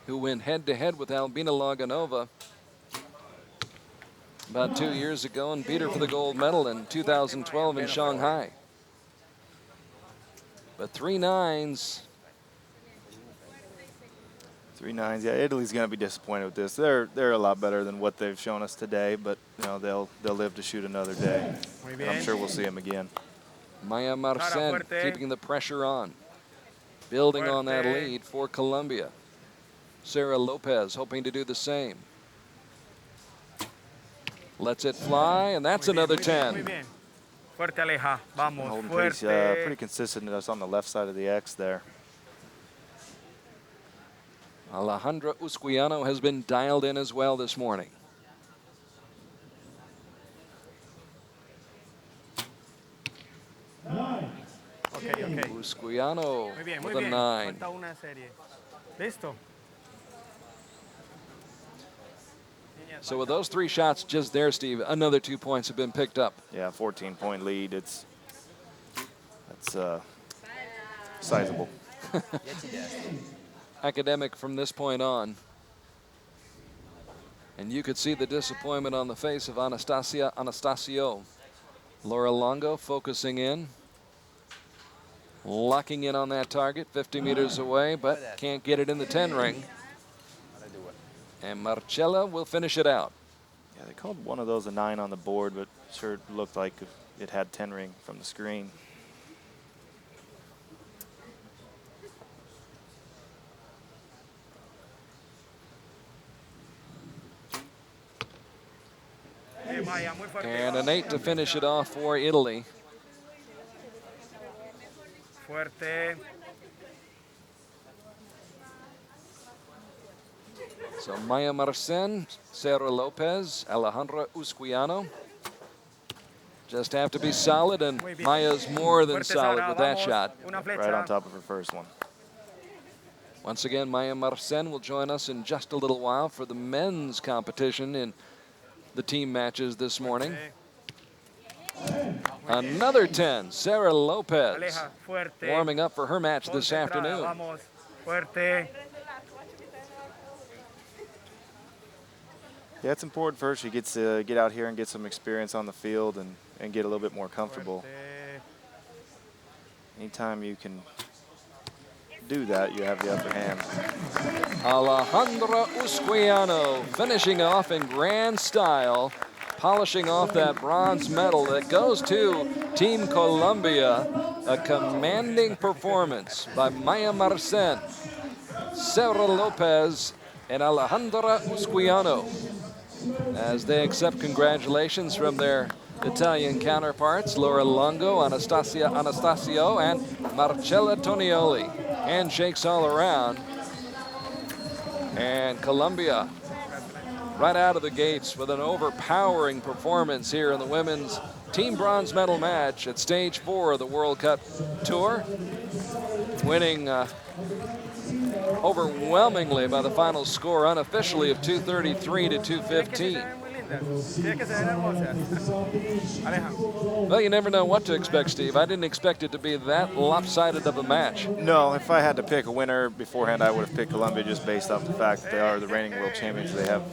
who went head-to-head with Albina Laganova about 2 years ago and beat her for the gold medal in 2012 in Shanghai. But 3-9s. 3-9s. Yeah, Italy's going to be disappointed with this. They're a lot better than what they've shown us today, but you know they'll live to shoot another day. And I'm sure we'll see them again. Maya Marcen keeping the pressure on, building on that lead for Colombia. Sarah Lopez hoping to do the same. Lets it fly, and that's another 10. Holding pretty consistent us on the left side of the X there. Alejandra Usquiano has been dialed in as well this morning. Usquiano with a 9. So with those 3 shots just there, Steve, another 2 points have been picked up. Yeah, 14-point lead. That's sizable. Academic from this point on. And you could see the disappointment on the face of Anastasia Anastasio. Laura Longo focusing in, locking in on that target, 50 meters away, but can't get it in the 10 ring. And Marcella will finish it out. Yeah, they called one of those a 9 on the board, but sure looked like it had 10 ring from the screen. And an 8 to finish it off for Italy. So Maya Marcen, Sarah Lopez, Alejandra Usquiano. Just have to be solid, and Maya's more than solid with that shot. Right on top of her first one. Once again, Maya Marcen will join us in just a little while for the men's competition in the team matches this morning. Another 10, Sarah Lopez, warming up for her match this afternoon. Yeah, it's important for her. She gets to get out here and get some experience on the field and get a little bit more comfortable. Anytime you can do that, you have the upper hand. Alejandra Usquiano finishing off in grand style, polishing off that bronze medal that goes to Team Colombia. A commanding performance by Maya Marcen, Sarah Lopez, and Alejandra Usquiano as they accept congratulations from their Italian counterparts, Laura Longo, Anastasia Anastasio, and Marcella Tonioli. Handshakes all around. And Colombia right out of the gates with an overpowering performance here in the women's team bronze medal match at stage 4 of the World Cup Tour, winning overwhelmingly by the final score unofficially of 233 to 215. Well, you never know what to expect, Steve. I didn't expect it to be that lopsided of a match. No, if I had to pick a winner beforehand, I would have picked Colombia just based off the fact that they are the reigning world champions. They have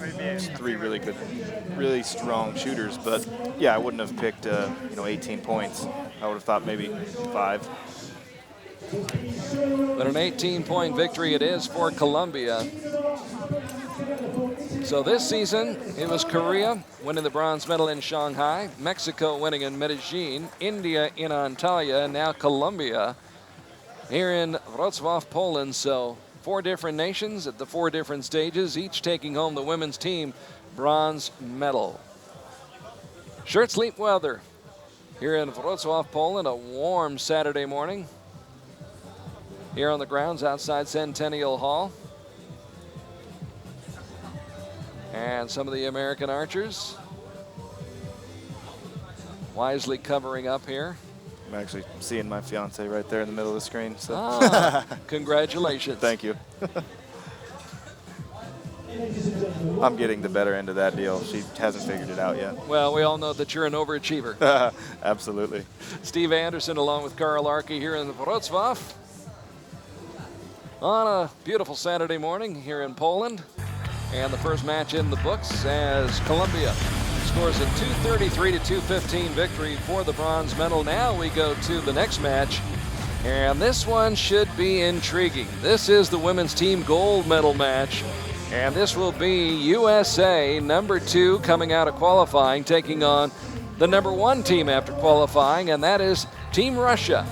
3 really good, really strong shooters. But yeah, I wouldn't have picked 18 points. I would have thought maybe 5. But an 18-point victory it is for Colombia. So this season, it was Korea winning the bronze medal in Shanghai, Mexico winning in Medellin, India in Antalya, and now Colombia here in Wroclaw, Poland. So 4 different nations at the 4 different stages, each taking home the women's team bronze medal. Shirt sleep weather here in Wroclaw, Poland, a warm Saturday morning here on the grounds outside Centennial Hall. And some of the American archers wisely covering up here. I'm actually seeing my fiance right there in the middle of the screen. So. Congratulations. Thank you. I'm getting the better end of that deal. She hasn't figured it out yet. Well, we all know that you're an overachiever. Absolutely. Steve Anderson along with Carl ARKY here in Wrocław. on a beautiful Saturday morning here in Poland. And the first match in the books as Colombia scores a 233 to 215 victory for the bronze medal. Now we go to the next match, and this one should be intriguing. This is the women's team gold medal match, and this will be USA #2 coming out of qualifying, taking on the #1 team after qualifying, and that is Team Russia.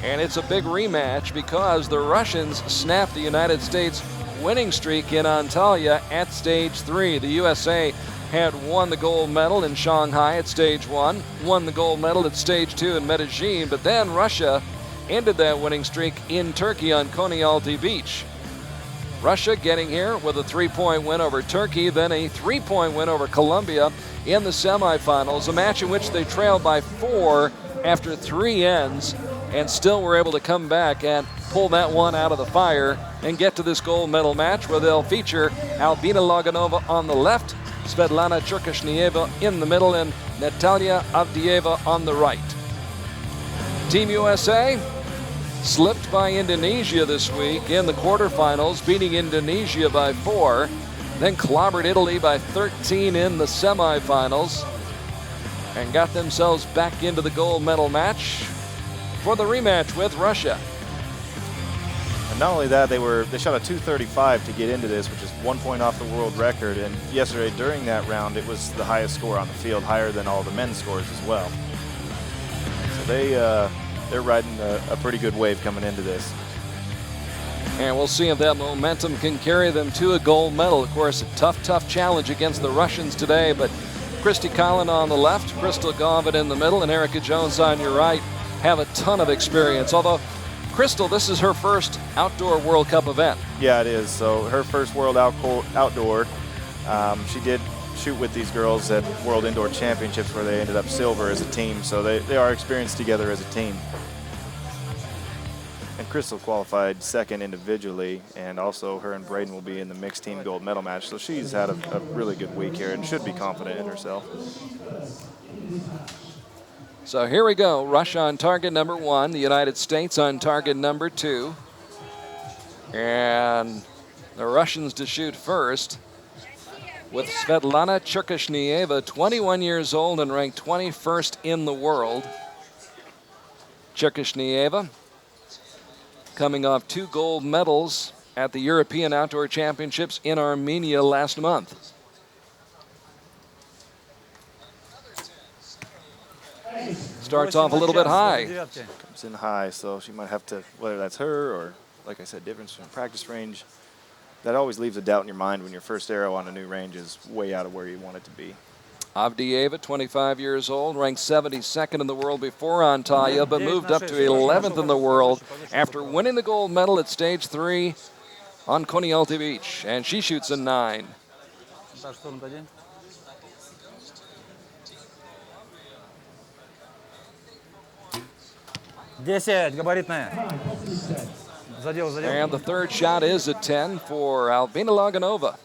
And it's a big rematch because the Russians snapped the United States winning streak in Antalya at stage 3. The USA had won the gold medal in Shanghai at stage 1, won the gold medal at stage 2 in Medellin, but then Russia ended that winning streak in Turkey on Konyaaltı Beach. Russia getting here with a 3-point win over Turkey, then a 3-point win over Colombia in the semifinals, a match in which they trailed by 4 after 3 ends, and still were able to come back and pull that one out of the fire and get to this gold medal match where they'll feature Albina Loganova on the left, Svetlana Cherkashnieva in the middle, and Natalia Avdieva on the right. Team USA slipped by Indonesia this week in the quarterfinals, beating Indonesia by 4, then clobbered Italy by 13 in the semifinals, and got themselves back into the gold medal match for the rematch with Russia. And not only that, they shot a 235 to get into this, which is 1 point off the world record. And yesterday during that round, it was the highest score on the field, higher than all the men's scores as well. So they're riding a pretty good wave coming into this. And we'll see if that momentum can carry them to a gold medal. Of course, a tough challenge against the Russians today, but Christy Collin on the left, Crystal Gauvain in the middle, and Erica Jones on your right have a ton of experience. Although, Crystal, this is her first outdoor World Cup event. Yeah, it is. So her first World Outdoor. She did shoot with these girls at World Indoor Championships where they ended up silver as a team. So they are experienced together as a team. And Crystal qualified second individually, and also her and Braden will be in the mixed team gold medal match. So she's had a really good week here and should be confident in herself. So here we go. Russia on target #1, the United States on target #2. And the Russians to shoot first with Svetlana Cherkashnieva, 21 years old and ranked 21st in the world. Cherkashnieva coming off 2 gold medals at the European Outdoor Championships in Armenia last month. Starts off a little bit high. Comes in high, so she might have to, whether that's her or, like I said, difference in practice range, that always leaves a doubt in your mind when your first arrow on a new range is way out of where you want it to be. Avdieva, 25 years old, ranked 72nd in the world before Antalya, but moved up to 11th in the world after winning the gold medal at stage 3 on Konyaaltı Beach, and she shoots a 9. And the third shot is a 10 for Albina Loganova.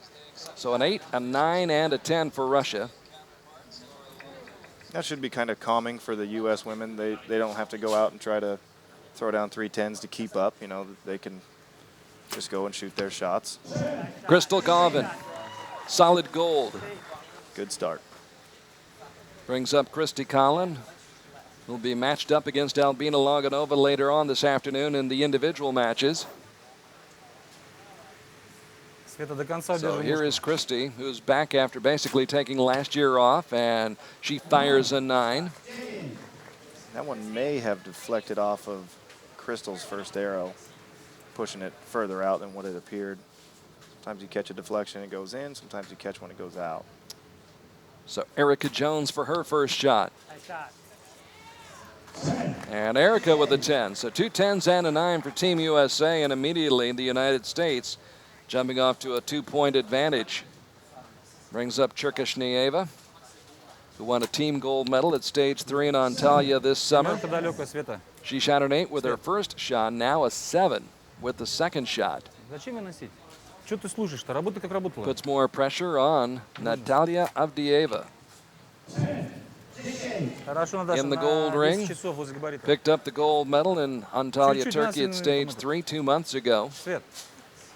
So an 8, a 9, and a 10 for Russia. That should be kind of calming for the U.S. women. They don't have to go out and try to throw down 3 10s to keep up. You know, they can just go and shoot their shots. Crystal Gauvain, solid gold. Good start. Brings up Christy Collin, who'll be matched up against Albina Loganova later on this afternoon in the individual matches. So here is Christy, who's back after basically taking last year off, and she fires a 9. That one may have deflected off of Crystal's first arrow, pushing it further out than what it appeared. Sometimes you catch a deflection, it goes in. Sometimes you catch one, it goes out. So Erica Jones for her first shot. And Erica with a 10. So 2 10s and a 9 for Team USA, and immediately the United States jumping off to a 2-point advantage. Brings up Cherkashnieva, who won a team gold medal at stage 3 in Antalya this summer. She shot an 8 with her first shot, now a 7 with the second shot. Puts more pressure on Natalia Avdieva. In the gold ring, picked up the gold medal in Antalya, Turkey at stage 3 2 months ago.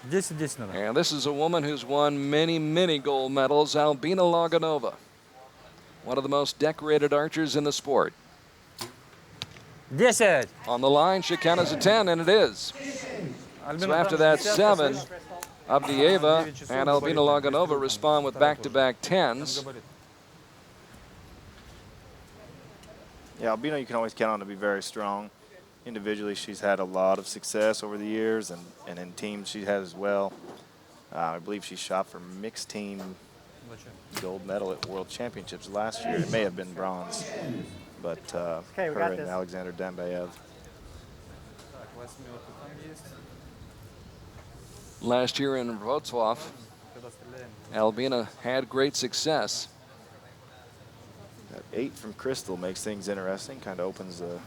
10-10 надо. And this is a woman who's won many, many gold medals, Albina Loganova. One of the most decorated archers in the sport. 10. On the line, should count as a 10, and it is. So after that 7, Avdieva and Albina Loganova respond with back-to-back 10s. Yeah, Albina you can always count on to be very strong. Individually, she's had a lot of success over the years, and in teams she has as well. I believe she shot for mixed team gold medal at World Championships last year. It may have been bronze, but her and Alexander Dambayev. Last year in Wroclaw, Albina had great success. That 8 from Crystal makes things interesting, kind of opens the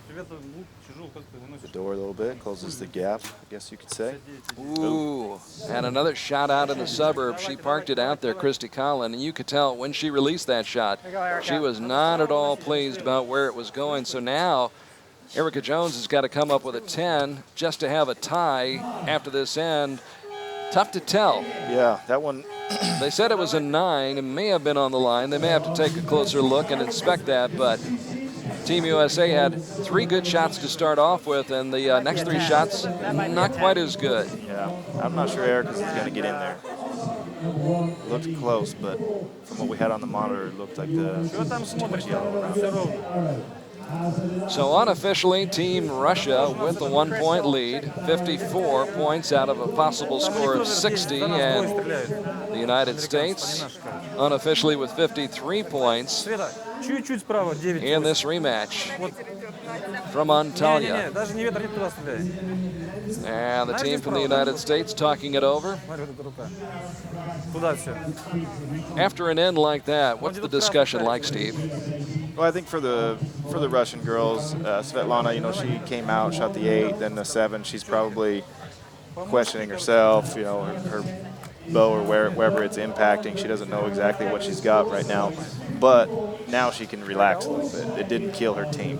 door a little bit, closes the gap, I guess you could say. Ooh, and another shot out in the suburbs. She parked it out there, Christy Collin, and you could tell when she released that shot, she was not at all pleased about where it was going. So now Erica Jones has got to come up with a 10 just to have a tie after this end. Tough to tell. Yeah, that one. They said it was a 9. It may have been on the line. They may have to take a closer look and inspect that, but Team USA had 3 good shots to start off with, and the next 3 shots, not quite as good. Yeah, I'm not sure Erica's is going to get in there. Looked close, but from what we had on the monitor, it looked like too much yellow around. So unofficially, Team Russia with the 1-point lead, 54 points out of a possible score of 60, and the United States unofficially with 53 points in this rematch from Antalya. And the team from the United States talking it over. After an end like that, what's the discussion like, Steve? Well, I think for the Russian girls, Svetlana, you know, she came out, shot the 8, then the 7. She's probably questioning herself, you know, her bow or wherever it's impacting. She doesn't know exactly what she's got right now, but now she can relax a little bit. It didn't kill her team,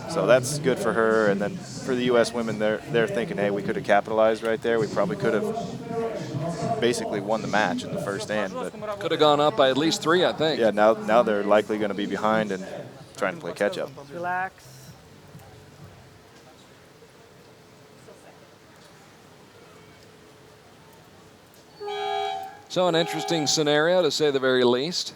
so that's good for her. And then for the U.S. women, they're thinking, hey, we could have capitalized right there. We probably could have basically won the match in the first end, but could have gone up by at least 3, I think. Yeah, now they're likely going to be behind and trying to play catch up. Relax. So an interesting scenario, to say the very least.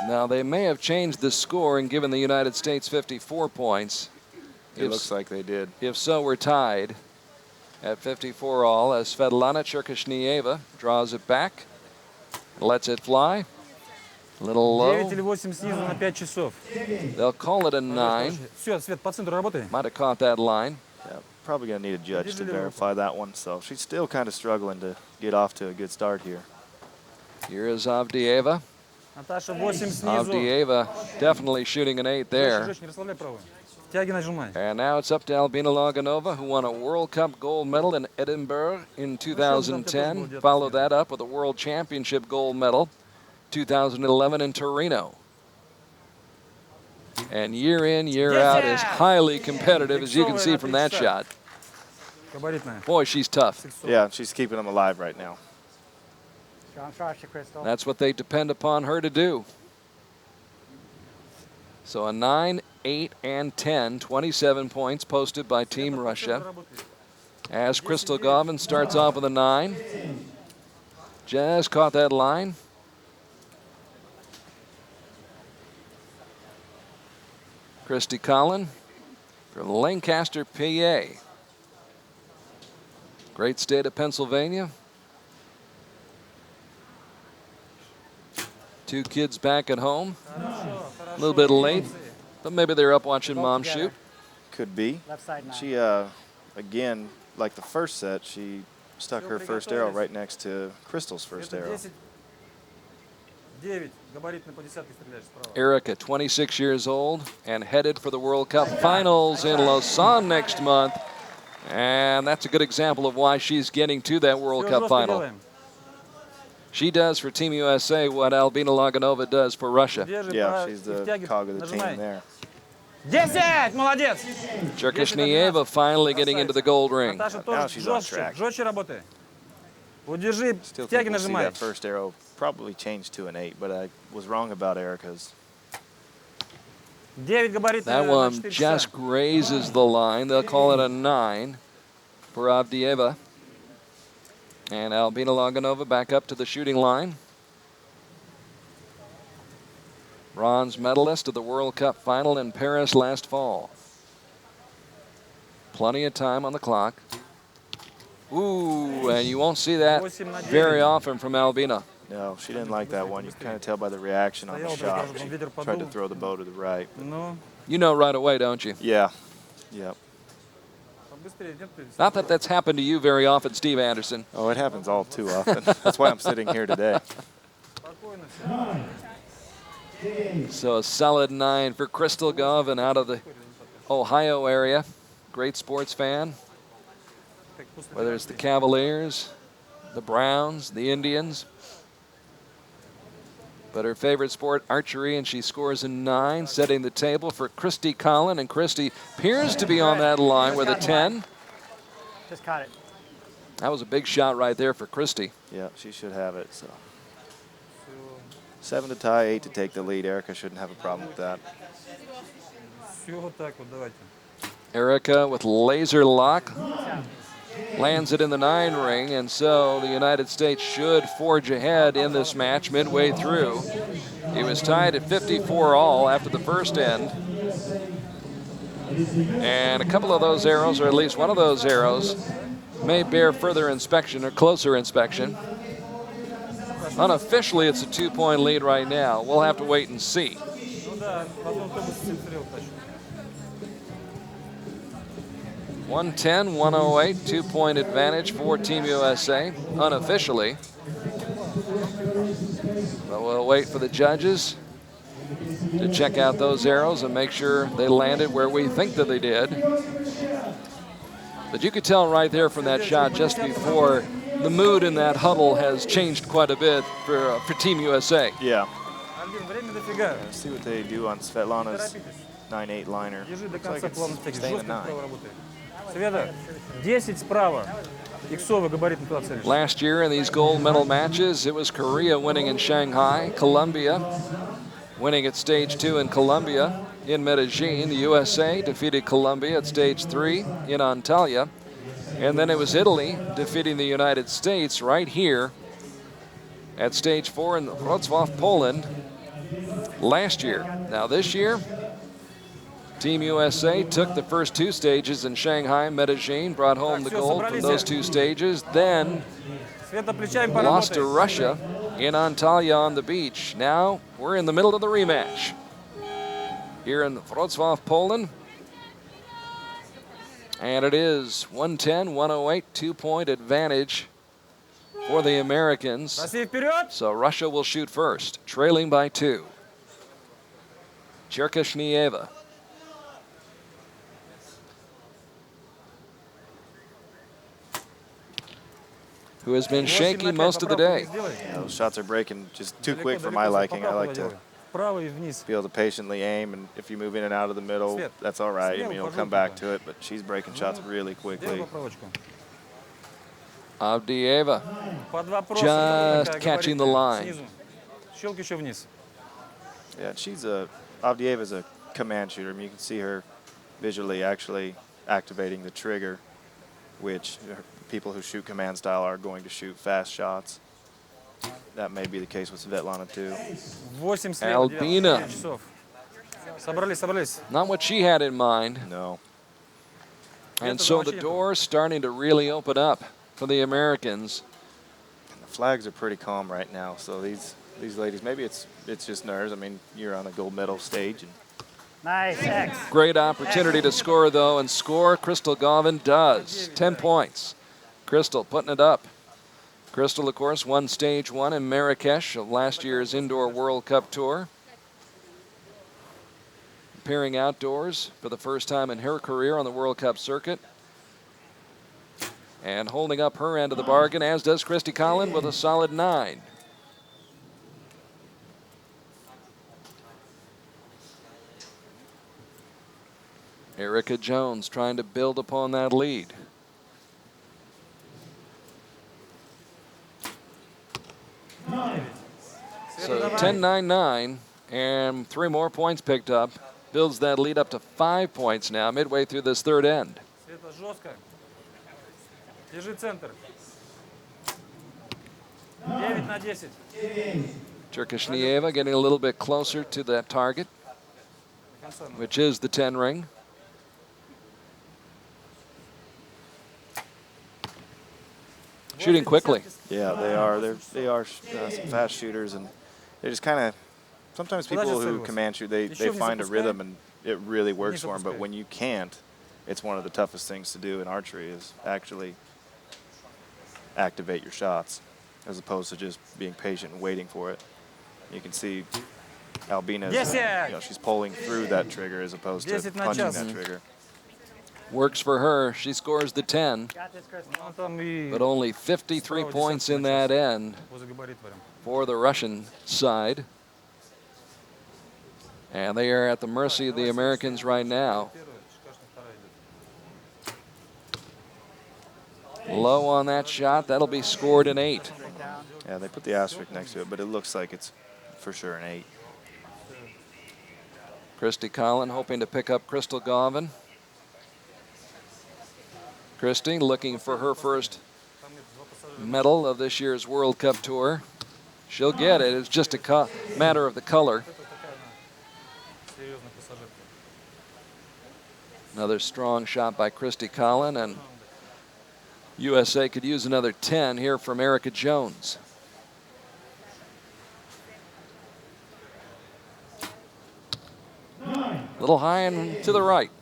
Now, they may have changed the score and given the United States 54 points. It looks like they did. If so, we're tied at 54 all as Svetlana Cherkashnieva draws it back, lets it fly. A little low. 9 или 8 снизу на 5 часов. They'll call it a 9. Все, Свет, по центру работай. Might have caught that line. Yeah, probably going to need a judge to verify that one. So she's still kind of struggling to get off to a good start here. Here is Avdieva. Наташа, 8 снизу. Avdieva definitely shooting an 8 there. Жечь, не расслабляй правую. Тяги нажимай. And now it's up to Albina Loganova, who won a World Cup gold medal in Edinburgh in 2010. Followed that up with a World Championship gold medal 2011 in Torino. And year in, year out is highly competitive, as you can see from that shot. Boy, she's tough. Yeah, she's keeping them alive right now. That's what they depend upon her to do. So a 9, 8, and 10, 27 points posted by Team Russia. As Crystal Govin starts off with a 9. Just caught that line. Christy Collin from Lancaster, PA. Great state of Pennsylvania. 2 kids back at home. A little bit late, but maybe they're up watching mom shoot. Could be. She, again, like the first set, she stuck her first arrow right next to Crystal's first arrow. Erica, 26 years old and headed for the World Cup finals in Lausanne next month. And that's a good example of why she's getting to that World Cup final. She does for Team USA what Albina Loganova does for Russia. Yeah, she's the cog of the team there. 10! Молодец! Cherkashnieva finally getting into the gold ring. Наташа, Now тоже she's on жестче, track. жестче работай. Удержи, Still тяги think we'll see нажимай. that first arrow probably changed to an 8, but I was wrong about Erica's. 9 габарит That на one 4 just часа. grazes the line. They'll call it a 9 for Avdieva. And Albina Loganova back up to the shooting line. Bronze medalist of the World Cup final in Paris last fall. Plenty of time on the clock. Ooh, and you won't see that very often from Albina. No, she didn't like that one. You can kind of tell by the reaction on the shot. She tried to throw the bow to the right. Ну, You know right away, don't you? Yeah. Yep. побыстрее, нет, принципе. Not that that's happened to you very often, Steve Anderson. Oh, it happens all too often. That's why I'm sitting here today. Спокойно всё. So a solid 9 for Crystal Govin out of the Ohio area. Great sports fan. Whether it's the Cavaliers, the Browns, the Indians. But her favorite sport, archery, and she scores a 9, setting the table for Christy Collin. And Christy appears to be on that line with a 10. Just caught it. That was a big shot right there for Christy. Yeah, she should have it. So 7 to tie, 8 to take the lead. Erica shouldn't have a problem with that. Всё вот так вот, давайте. Erica with laser lock lands it in the 9 ring, and so the United States should forge ahead in this match midway through. It was tied at 54 all after the first end. And a couple of those arrows, or at least one of those arrows, may bear further inspection or closer inspection. Unofficially, it's a 2-point lead right now. We'll have to wait and see. Ну да, потом кто бы стрел тащил. 110, 108, 2-point advantage for Team USA, unofficially. But we'll wait for the judges to check out those arrows and make sure they landed where we think that they did. But you could tell right there from that shot just before, the mood in that huddle has changed quite a bit for Team USA. Yeah. Альбин, время дофига. Let's see what they do on Svetlana's 9-8 liner. Держи до Looks конца like плавно it's тяги. staying Жестко at 9. вправо работай. Света, 10 справа. Иксовый габарит не туда целишь. Last year in these gold medal matches, it was Korea winning in Shanghai, Colombia winning at stage 2 in Colombia. In Medellin, the USA defeated Colombia at stage 3 in Antalya. And then it was Italy defeating the United States right here at stage 4 in Wroclaw, Poland last year. Now this year, Team USA took the first 2 stages in Shanghai, Medellin, brought home the gold from those 2 stages, then Света, плечами lost to поработай. Russia in Antalya on the beach. Now we're in the middle of the rematch here in Wrocław, Poland. And it is 110, 108, 2-point advantage for the Americans. Россия вперед! So Russia will shoot first, trailing by 2. Cherkashnieva. Who has been shaky most of the day. Yeah, those shots are breaking just too quick for my liking. I like to Вправо и вниз. be able to patiently aim, and if you move in and out of the middle, that's all right. I mean, you'll come back to it, but she's breaking shots really quickly. Делай поправочку. Avdieva Под вопросом. Just Какая catching the габарит? line. Снизу. Щелк еще вниз. Yeah, Avdieva's a command shooter. I mean, you can see her visually actually activating the trigger, which people who shoot command style are going to shoot fast shots. That may be the case with Svetlana too. 8 слева, Albina. 9 часов. Собрались. Not what she had in mind. No. And so the door's starting to really open up for the Americans. And the flags are pretty calm right now. So these ladies, maybe it's just nerves. I mean, you're on a gold medal stage. And Nice, X. Great opportunity to score, though, and score. Crystal Govin does. 10 points. Crystal putting it up. Crystal, of course, won stage 1 in Marrakesh of last year's Indoor World Cup Tour. Appearing outdoors for the first time in her career on the World Cup circuit. And holding up her end of the bargain, as does Christy Collin with a solid 9. Erica Jones trying to build upon that lead. So 10-9-9, and 3 more points picked up. Builds that lead up to 5 points now, midway through this third end. Света, жестко. Держи центр. 9-10. Cherkashnieva getting a little bit closer to that target, which is the 10 ring. Shooting quickly. Yeah, they are. They are some fast shooters, and they just kind of. Sometimes people who command shoot, they find a rhythm and it really works for them. But when you can't, it's one of the toughest things to do in archery is actually activate your shots, as opposed to just being patient and waiting for it. You can see Albina's, she's pulling through that trigger as opposed to punching that trigger. Works for her. She scores the 10, but only 53 points in that end for the Russian side. And they are at the mercy of the Americans right now. Low on that shot. That'll be scored an 8. Yeah, they put the asterisk next to it, but it looks like it's for sure an 8. Christy Collin hoping to pick up Crystal Gauvin. Christy looking for her first medal of this year's World Cup tour. She'll get it. It's just a matter of the color. Another strong shot by Christy Collin, and USA could use another 10 here from Erica Jones. A little high and to the right.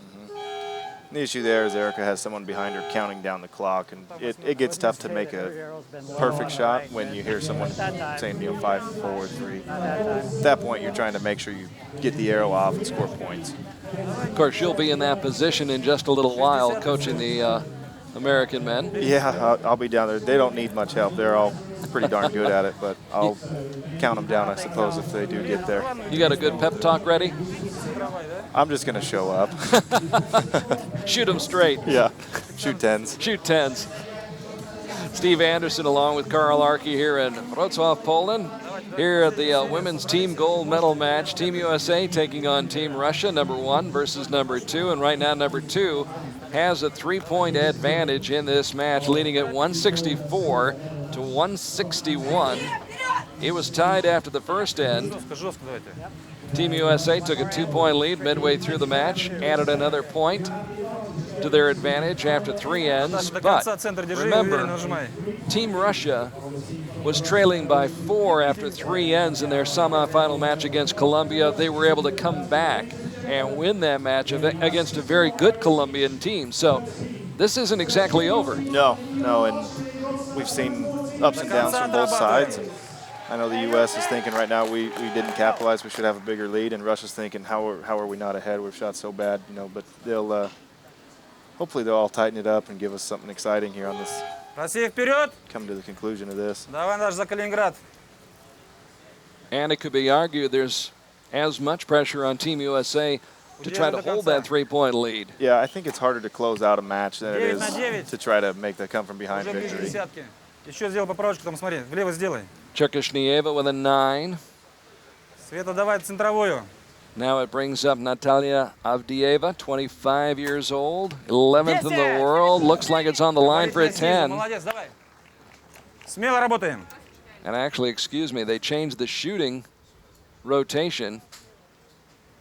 The issue there is Erica has someone behind her counting down the clock, and it gets tough to make a perfect shot when you hear someone saying, 5, 4, 3. At that point, you're trying to make sure you get the arrow off and score points. Of course, she'll be in that position in just a little while, coaching the American men. Yeah, I'll be down there. They don't need much help. They're all pretty darn good at it, but I'll count them down, I suppose, if they do get there. You got a good pep talk ready? I'm just going to show up. Shoot them straight. Yeah, shoot 10s. Shoot 10s. Steve Anderson along with Carl ARKY here in Wroclaw, Poland. Here at the women's team gold medal match. Team USA taking on Team Russia, #1 versus #2. And right now, #2 has a 3-point advantage in this match, leading at 164 to 161. It was tied after the first end. Team USA took a 2-point lead midway through the match, added another point to their advantage after 3 ends. But remember, Team Russia was trailing by 4 after 3 ends in their semifinal match against Colombia. They were able to come back and win that match against a very good Colombian team. So this isn't exactly over. No, and we've seen ups and downs from both sides. And I know the U.S. is thinking right now we didn't capitalize, we should have a bigger lead, and Russia's thinking how are we not ahead? We've shot so bad, but they'll hopefully they'll all tighten it up and give us something exciting here on this. Come to the conclusion of this. And it could be argued there's as much pressure on Team USA to try to hold that 3-point lead. Yeah, I think it's harder to close out a match than it is to try to make the come from behind victory. Cherkashnieva with a 9. Света, давай центровую. Now it brings up Natalia Avdieva, 25 years old, 11th in the world. Looks like it's on the line for a 10. Молодец, давай. Смело работаем. And actually, excuse me, they changed the shooting rotation.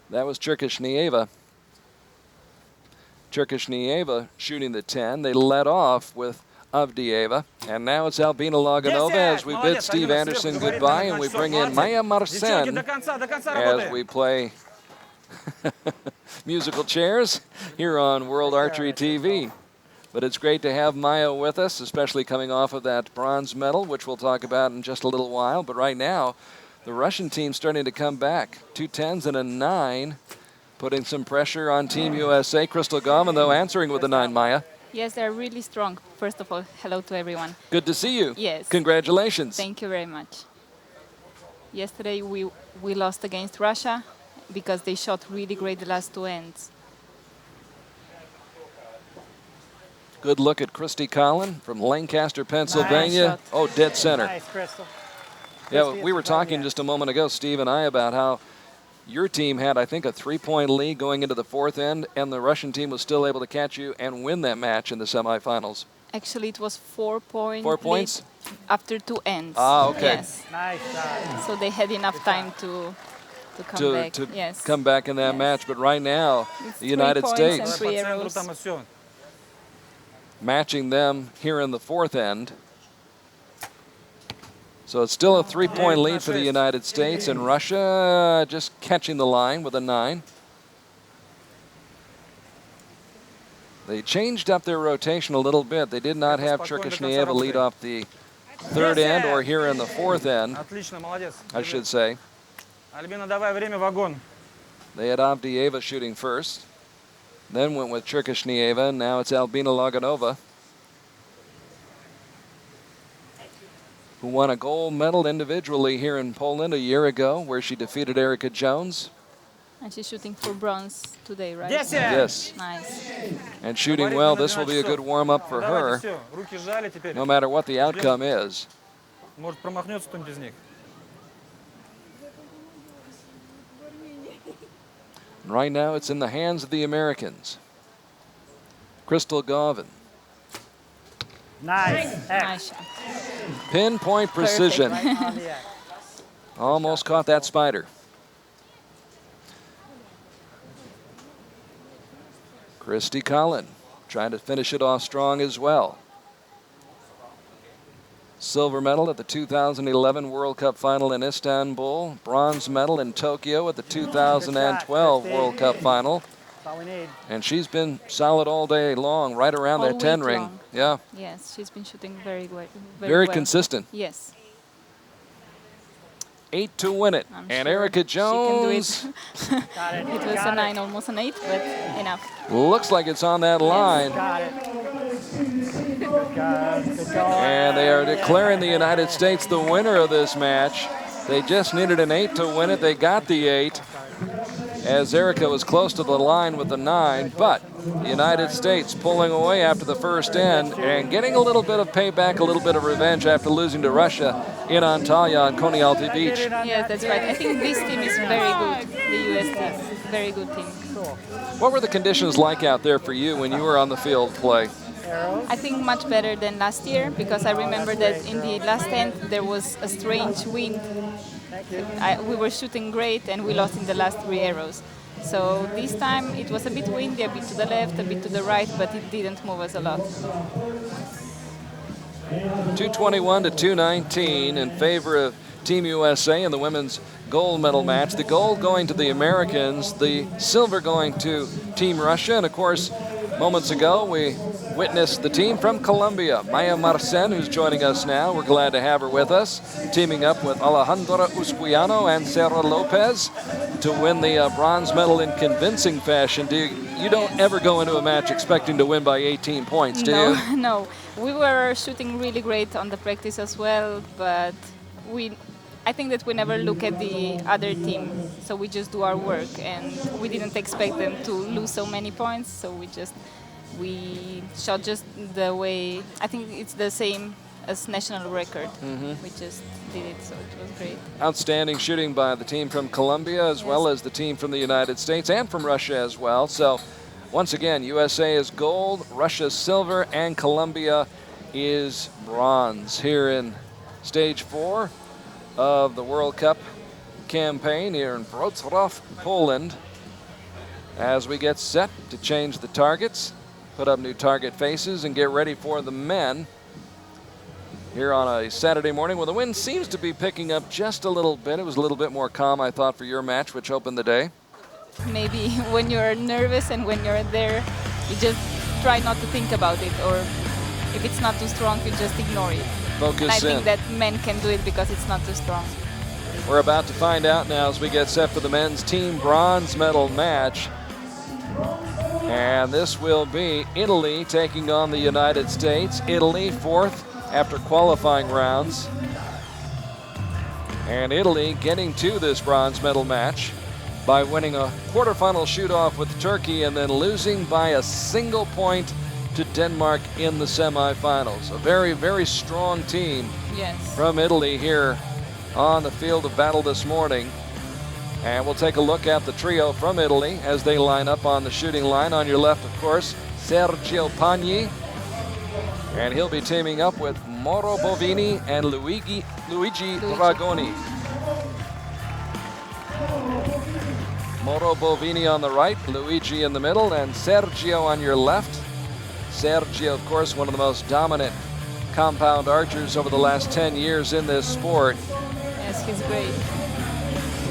That was Cherkashnieva. Cherkashnieva shooting the 10. They led off with Avdieva, and now it's Albina Loganova as we bid Steve Anderson goodbye, and we bring in Maya Marcen as we play musical chairs here on World Archery TV. But it's great to have Maya with us, especially coming off of that bronze medal, which we'll talk about in just a little while. But right now, the Russian team's starting to come back. 2 10s and a 9, putting some pressure on Team USA. Crystal Gauvin, though, answering with a 9, Maya. Yes, they're really strong. First of all, hello to everyone. Good to see you. Yes. Congratulations. Thank you very much. Yesterday we lost against Russia because they shot really great the last 2 ends. Good look at Christy Collin from Lancaster, Pennsylvania. shot. Oh, dead center. Nice, Crystal. Yeah, Christy, we were it's a ball, talking yeah. just a moment ago, Steve and I, about how your team had, I think, a 3-point lead going into the fourth end, and the Russian team was still able to catch you and win that match in the semifinals. Actually, it was 4 points. 4 points? After 2 ends. Ah, okay. Yes. Nice shot. So they had enough time to come back. To Yes. come back in that Yes. match. But right now, It's the 3 United points States and 3 По центру arrows. там и все. matching them here in the fourth end. So it's still a 3-point lead for the United States, and Russia just catching the line with a 9. They changed up their rotation a little bit. They did not have Cherkashnieva lead off the third end or here in the fourth end, Отлично, молодец. I should say. Альбина, давай, время в огонь. They had Avdieva shooting first, then went with Cherkashnieva, and now it's Albina Loganova, who won a gold medal individually here in Poland a year ago, where she defeated Erica Jones. And she's shooting for bronze today, right? Yes. Yes, Nice. and shooting well. This will be a good warm-up for her, Давайте все, руки сжали теперь. no matter what the outcome is. Может промахнется кто-нибудь из них. And right now, it's in the hands of the Americans. Crystal Gauvin, Nice. Nice shot. pinpoint precision. Right on the X. Almost caught that spider. Christy Collin trying to finish it off strong as well. Silver medal at the 2011 World Cup final in Istanbul. Bronze medal in Tokyo at the 2012 Christy. World Cup final. That's all we need. And she's been solid all day long, right around All that 10 week ring. long. Yeah, Yes, she's been shooting very well. very well. consistent. Yes. 8 to win it. I'm And sure Erica Jones She can do it. Got it. It was Got a it. 9, almost an 8, but enough. looks like it's on that line. Got it. Good God. Good goal. And they are declaring the United States the winner of this match. They just needed an 8 to win it. They got the 8, as Erica was close to the line with the 9. But the United States pulling away after the first end and getting a little bit of payback, a little bit of revenge after losing to Russia in Antalya on Konyaaltı Beach. Yes, that's right. I think this team is very good. The US team, very good team. What were the conditions like out there for you when you were on the field play? Arrows. I think much better than last year, because I remember that in the last end there was a strange wind. Thank you. We were shooting great and we lost in the last 3 arrows. So this time it was a bit windy, a bit to the left, a bit to the right, but it didn't move us a lot. 221 to 219 in favor of Team USA in the women's gold medal match. The gold going to the Americans, the silver going to Team Russia. And of course, moments ago, we witnessed the team from Colombia, Maya Marcen, who's joining us now. We're glad to have her with us, teaming up with Alejandra Usquiano and Sarah Lopez to win the bronze medal in convincing fashion. You don't ever go into a match expecting to win by 18 points, do No, you? no. We were shooting really great on the practice as well, but I think that we never look at the other team, so we just do our work, and we didn't expect them to lose so many points, so we shot just the way, I think it's the same as national record. We just did it, so it was great. Outstanding shooting by the team from Colombia, as well as the team from the United States and from Russia as well. So once again, USA is gold, Russia silver, and Colombia is bronze here in stage 4 of the World Cup campaign here in Wroclaw, Poland, as we get set to change the targets, put up new target faces, and get ready for the men here on a Saturday morning. Well, the wind seems to be picking up just a little bit. It was a little bit more calm, I thought, for your match, which opened the day. Maybe when you're nervous and when you're there, you just try not to think about it, or if it's not too strong, you just ignore it. Focus And I in. think that men can do it because it's not too strong. We're about to find out now as we get set for the men's team bronze medal match. And this will be Italy taking on the United States. Italy 4th after qualifying rounds. And Italy getting to this bronze medal match by winning a quarterfinal shoot-off with Turkey and then losing by a single point to Denmark in the semifinals. A very, very strong team Yes. from Italy here on the field of battle this morning. And we'll take a look at the trio from Italy as they line up on the shooting line. On your left, of course, Sergio Pagni. And he'll be teaming up with Mauro Bovini and Luigi Dragoni. Mauro Bovini on the right, Luigi in the middle, and Sergio on your left. Sergio, of course, one of the most dominant compound archers over the last 10 years in this sport. Yes, he's great.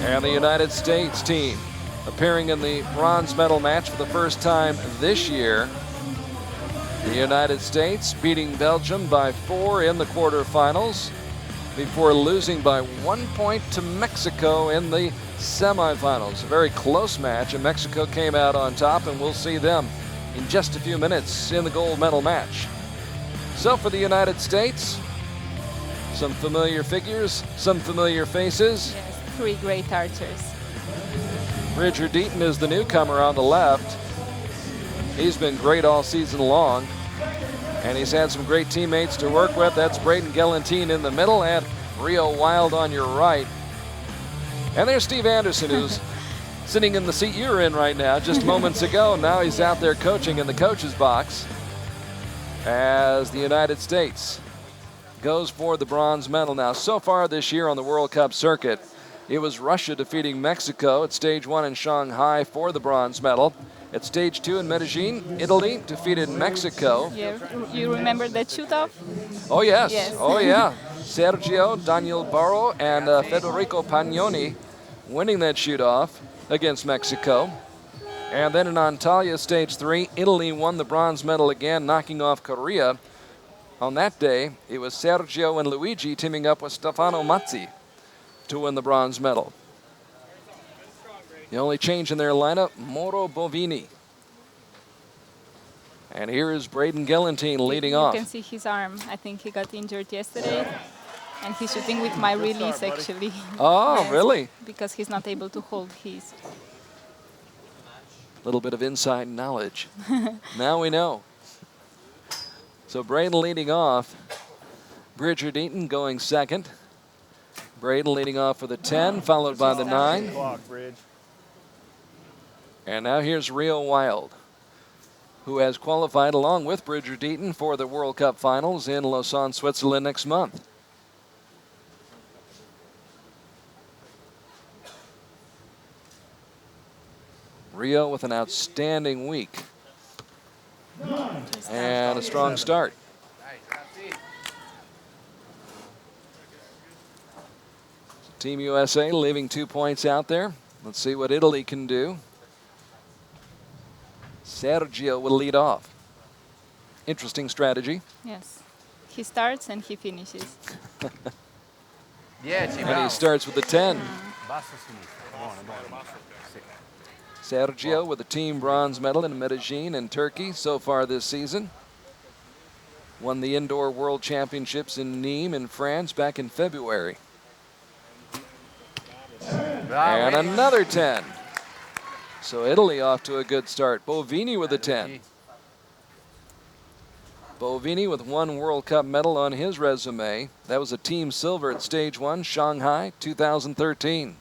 And the United States team appearing in the bronze medal match for the first time this year. The United States beating Belgium by 4 in the quarterfinals before losing by 1 point to Mexico in the semifinals. A very close match, and Mexico came out on top, and we'll see them in just a few minutes in the gold medal match. So for the United States, some familiar figures, some familiar faces. Yes, 3 great archers. Bridger Deaton is the newcomer on the left. He's been great all season long, and he's had some great teammates to work with. That's Braden Gelantine in the middle, and Rio Wild on your right. And there's Steve Anderson, who's sitting in the seat you're in right now just moments ago. Now he's out there coaching in the coach's box as the United States goes for the bronze medal. Now, so far this year on the World Cup circuit, it was Russia defeating Mexico at stage 1 in Shanghai for the bronze medal. At stage 2 in Medellin, Italy defeated Mexico. Yeah, you remember that shoot-off? Oh, yes. Yes. Oh, yeah. Sergio, Daniel Barro, and Federico Pagnoni winning that shoot-off against Mexico. And then in Antalya, stage 3, Italy won the bronze medal again, knocking off Korea. On that day, it was Sergio and Luigi teaming up with Stefano Mazzi to win the bronze medal. The only change in their lineup, Mauro Bovini. And here is Braden Gelantine leading off. You can see his arm. I think he got injured yesterday. And he's shooting with my release, actually. Oh, Yes, really? Because he's not able to hold his. A little bit of inside knowledge. Now we know. So Braden leading off. Bridger Deaton going second. Braden leading off for the 10, followed by the 9. And now here's Rio Wild, who has qualified along with Bridger Deaton for the World Cup finals in Lausanne, Switzerland next month. Rio with an outstanding week and a strong start. Team USA leaving 2 points out there. Let's see what Italy can do. Sergio will lead off. Interesting strategy. Yes. He starts and he finishes. And he starts with the 10. Sergio with a team bronze medal in Medellin in Turkey so far this season. Won the indoor world championships in Nîmes in France back in February. And another 10. So Italy off to a good start. Bovini with a 10. Bovini with 1 World Cup medal on his resume. That was a team silver at stage 1, Shanghai, 2013.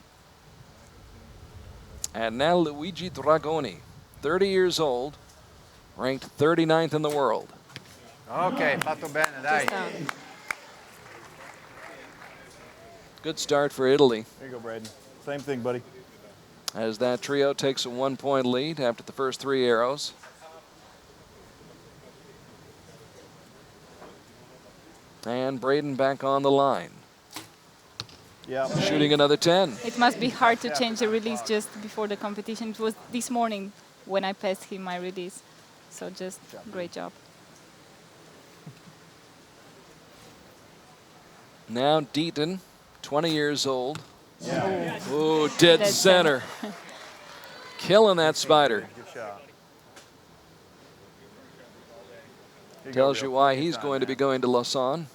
And now Luigi Dragoni, 30 years old, ranked 39th in the world. Ok, fatto bene, dai. Good start for Italy. There you go, Braden. Same thing, buddy. As that trio takes a 1-point lead after the first 3 arrows. And Braden back on the line. Yeah. Shooting another 10. It must be hard to change the release just before the competition. It was this morning when I passed him my release. So just great job. Now Deaton, 20 years old. Yeah. Ooh, dead Dead center. Killing that spider. Good shot. Here Tells go, you Bill. why Good he's time, going to man. be going to Lausanne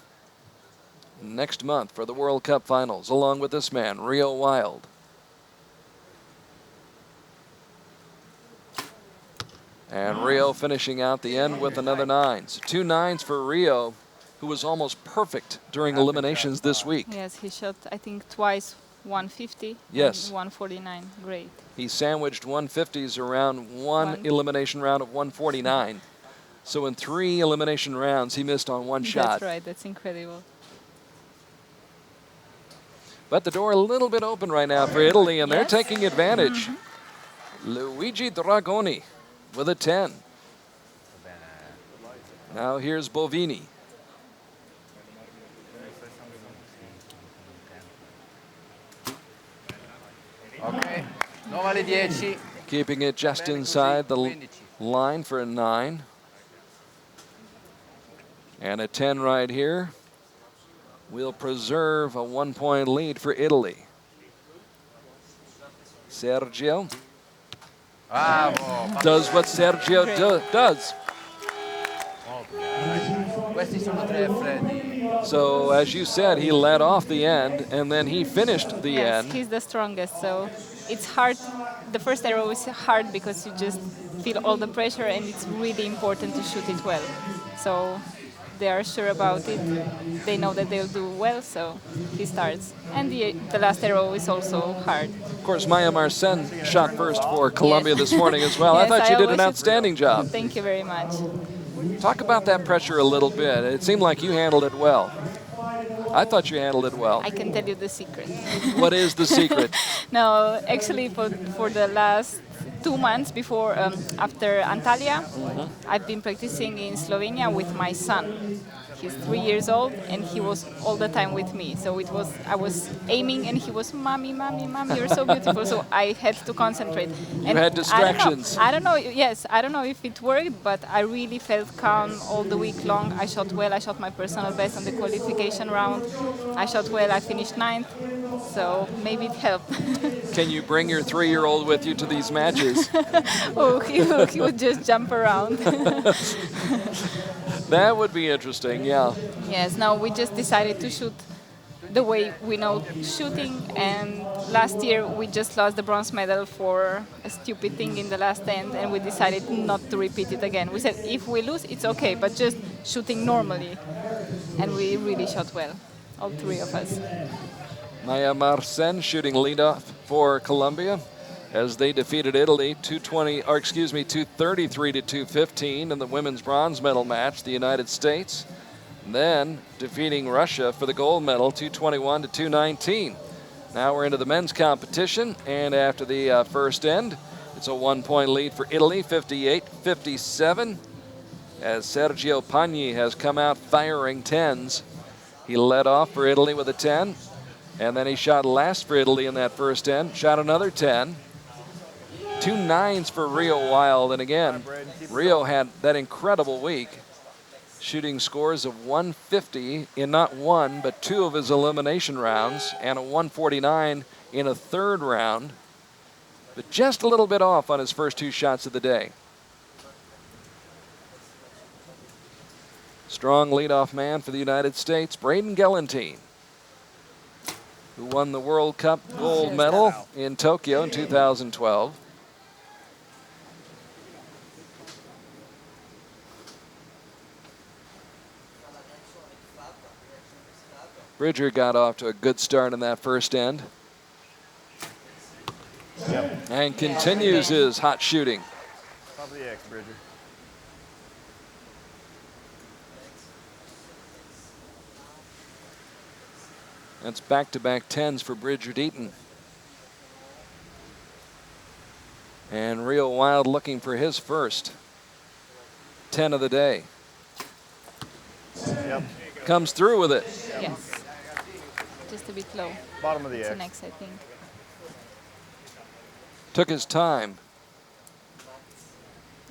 next month for the World Cup finals, along with this man, Rio Wild. And Rio finishing out the end with another 9. So 2 9s for Rio, who was almost perfect during eliminations this week. Yes, he shot, I think, twice 150 Yes. and 149. Great. He sandwiched 150s around one elimination round of 149. So in 3 elimination rounds, he missed on 1 shot. That's right. That's incredible. But the door a little bit open right now for Italy, and they're Yes. taking advantage. Luigi Dragoni with a 10. Now here's Bovini. Ok, 9 alle 10. Keeping it just inside the line for a 9. And a 10 right here will preserve a 1-point lead for Italy. Sergio Bravo. does what Sergio does. Questi sono 3 freddi. So as you said, he led off the end, and then he finished the Yes, end. he's the strongest. So it's hard. The first arrow is hard because you just feel all the pressure, and it's really important to shoot it well. So they are sure about it. They know that they'll do well, so he starts. And the last arrow is also hard. Of course, Maya Marcen shot first for Colombia Yes. this morning as well. I Yes, thought you did an always shoot- outstanding job. Thank you very much. Talk about that pressure a little bit. It seemed like you handled it well. I thought you handled it well. I can tell you the secret. What is the secret? No, actually, for the last 2 months before, after Antalya, I've been practicing in Slovenia with my son. He's 3 years old, and he was all the time with me. So I was aiming, and he was, "Mommy, mommy, mommy, you're so beautiful." So I had to concentrate. And had distractions. I don't know. Yes, I don't know if it worked, but I really felt calm all the week long. I shot well. I shot my personal best on the qualification round. I shot well. I finished 9th. So maybe it helped. Can you bring your 3-year-old with you to these matches? Oh, he would just jump around. That would be interesting, yeah. Yes, no, we just decided to shoot the way we know shooting, and last year we just lost the bronze medal for a stupid thing in the last end, and we decided not to repeat it again. We said if we lose, it's okay, but just shooting normally. And we really shot well, all 3 of us. Maya Marcen shooting leadoff for Colombia as they defeated Italy 233 to 215 in the women's bronze medal match, the United States. And then defeating Russia for the gold medal 221 to 219. Now we're into the men's competition, and after the first end, it's a 1-point lead for Italy, 58-57, as Sergio Pagni has come out firing 10s. He led off for Italy with a 10, and then he shot last for Italy in that first end, shot another 10. 2 9s for Rio Wild, and again, Rio had that incredible week, shooting scores of 150 in not 1, but 2 of his elimination rounds, and a 149 in a 3rd round, but just a little bit off on his first 2 shots of the day. Strong leadoff man for the United States, Braden Gelantine, who won the World Cup gold medal in Tokyo in 2012. Bridger got off to a good start in that first end. Yep. And continues his hot shooting. Top of the X, Bridger. That's back-to-back 10s for Bridger Deaton. And Rio Wild looking for his first 10 of the day. Yep. Comes through with it. Yes. Just a bit low. Bottom of the It's X. an X, I think. Took his time.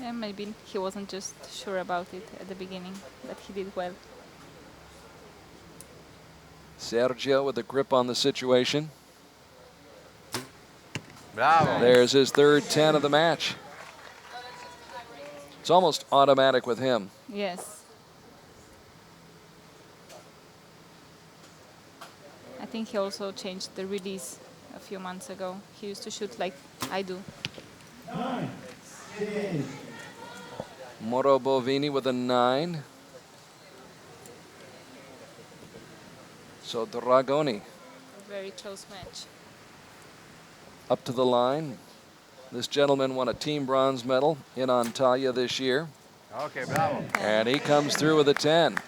Yeah, maybe he wasn't just sure about it at the beginning, but he did well. Sergio with a grip on the situation. Bravo. There's his 3rd 10 of the match. It's almost automatic with him. Yes. I think he also changed the release a few months ago. He used to shoot like I do. Moro Bovini with a 9. So Dragoni Very close match. up to the line. This gentleman won a team bronze medal in Antalya this year. Ok, bravo. And he comes through with a 10.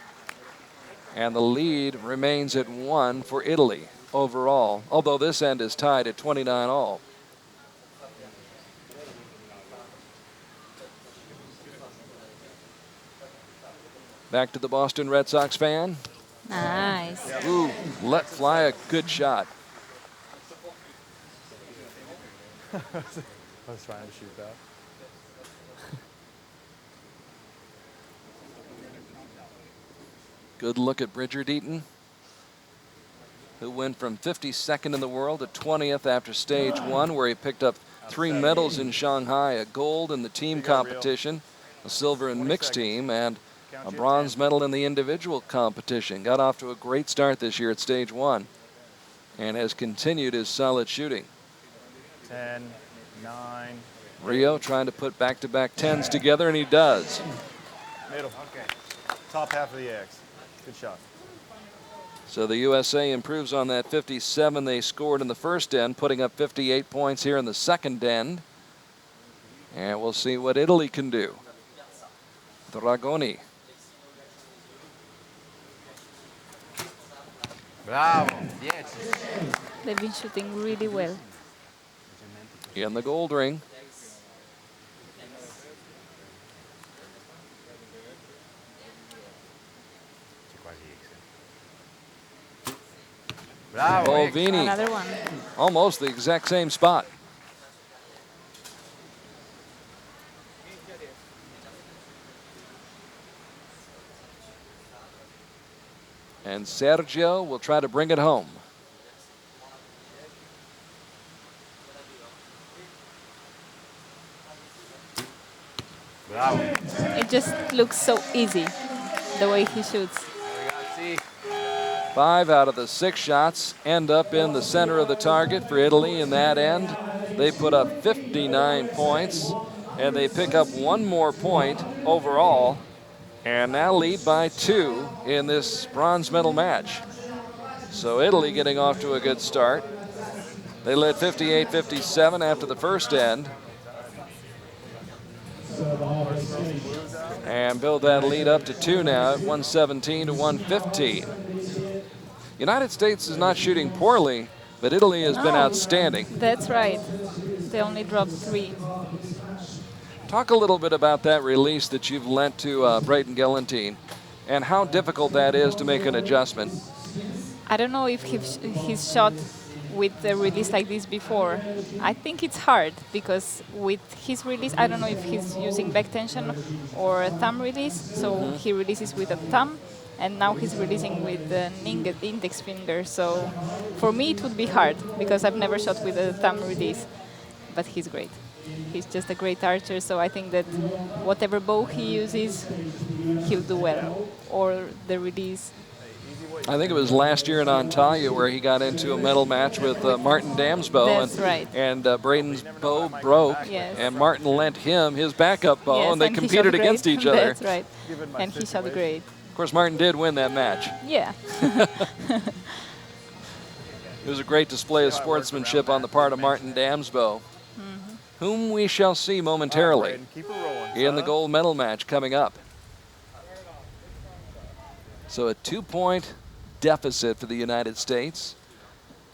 And the lead remains at 1 for Italy overall, although this end is tied at 29 all. Back to the Boston Red Sox fan. Nice. Ooh, let fly a good shot. I was trying to shoot that. Good look at Bridger Deaton, who went from 52nd in the world to 20th after stage 1, where he picked up 3 medals in Shanghai, a gold in the team competition, a silver in mixed team, and a bronze medal in the individual competition. Got off to a great start this year at stage 1 and has continued his solid shooting. 10, 9. Rio trying to put back-to-back 10s together, and he does. Middle. Okay. Top half of the X. Good shot. So the USA improves on that 57 they scored in the first end, putting up 58 points here in the second end. And we'll see what Italy can do. Dragoni. Bravo. 10. They've been shooting really well. In the gold ring. Bravo. Bovini, Another one. almost the exact same spot. And Sergio will try to bring it home. Bravo. It just looks so easy, the way he shoots. Ragazzi. 5 out of the 6 shots end up in the center of the target for Italy in that end. They put up 59 points, and they pick up 1 more point overall, and now lead by 2 in this bronze medal match. So Italy getting off to a good start. They led 58-57 after the first end, and build that lead up to 2 now at 117 to 115. United States is not shooting poorly, but Italy has been outstanding. That's right. They only dropped 3. Talk a little bit about that release that you've lent to Braden Gelantine and how difficult that is to make an adjustment. I don't know if he's shot with a release like this before. I think it's hard because with his release, I don't know if he's using back tension or a thumb release. So he releases with a thumb, and now he's releasing with the index finger. So for me, it would be hard because I've never shot with a thumb release. But he's great. He's just a great archer. So I think that whatever bow he uses, he'll do well. Or the release. I think it was last year in Antalya where he got into a medal match with Martin Damsbow. That's right. And Braden's bow broke, Yes. and Martin lent him his backup bow, Yes, and they he competed shot against great. each other. That's right. And he shot great. Of course, Martin did win that match. Yeah. It was a great display of sportsmanship on the part of Martin Damsbow, whom we shall see momentarily Keep it rolling. in the gold medal match coming up. So a 2-point deficit for the United States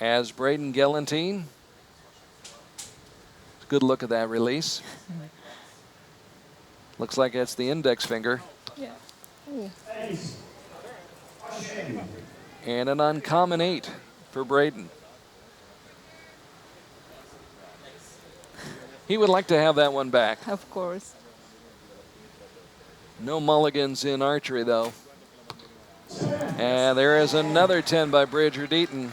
as Braden Gelantine. Good look at that release. Looks like it's the index finger. Yeah. And an uncommon 8 for Braden. He would like to have that one back. Of course. No mulligans in archery, though. And there is another 10 by Bridger Deaton,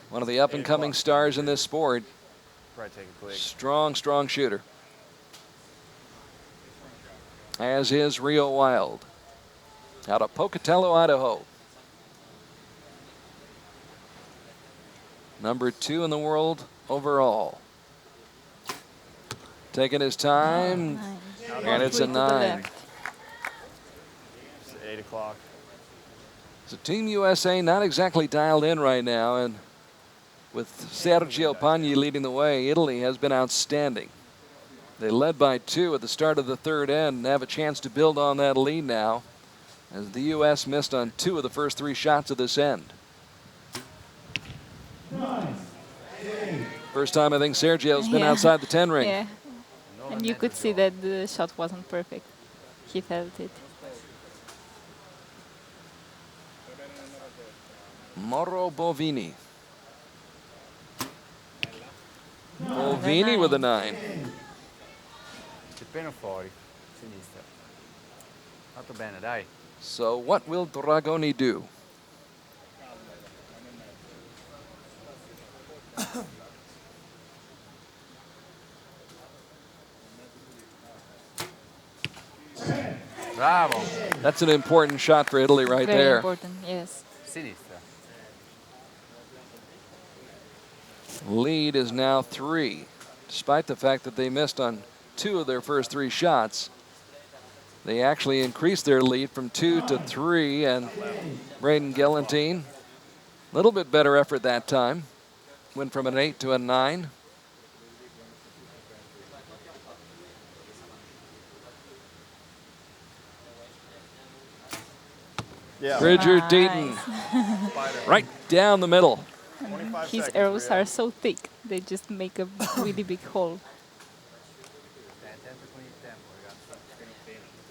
one of the up-and-coming stars in this sport. Right, take a click. Strong, strong shooter. As is Rio Wild out of Pocatello, Idaho. Number 2 in the world overall. Taking his time, and it's a 9. 8 o'clock. So Team USA not exactly dialed in right now, and with Sergio Pagni leading the way, Italy has been outstanding. They led by 2 at the start of the third end and have a chance to build on that lead now, as the U.S. missed on 2 of the first 3 shots of this end. First time I think Sergio's been outside the 10 ring. Yeah, and you could see that the shot wasn't perfect. He felt it. Mauro Bovini. Bovini with a 9. Appena fuori, sinistra. Fatto bene, dai. So what will Dragoni do? Bravo. That's an important shot for Italy right Very there. important, yes. Sinistra. Lead is now 3. Despite the fact that they missed on 2 of their first 3 shots, they actually increased their lead from 2 to 3, and Braden Gelantine, a little bit better effort that time. Went from an 8 to a 9. Yeah. Bridger Nice. Deaton, right down the middle. 25 His seconds, arrows Bria. are so thick, they just make a really big hole. Attento con il tempo, ragazzi.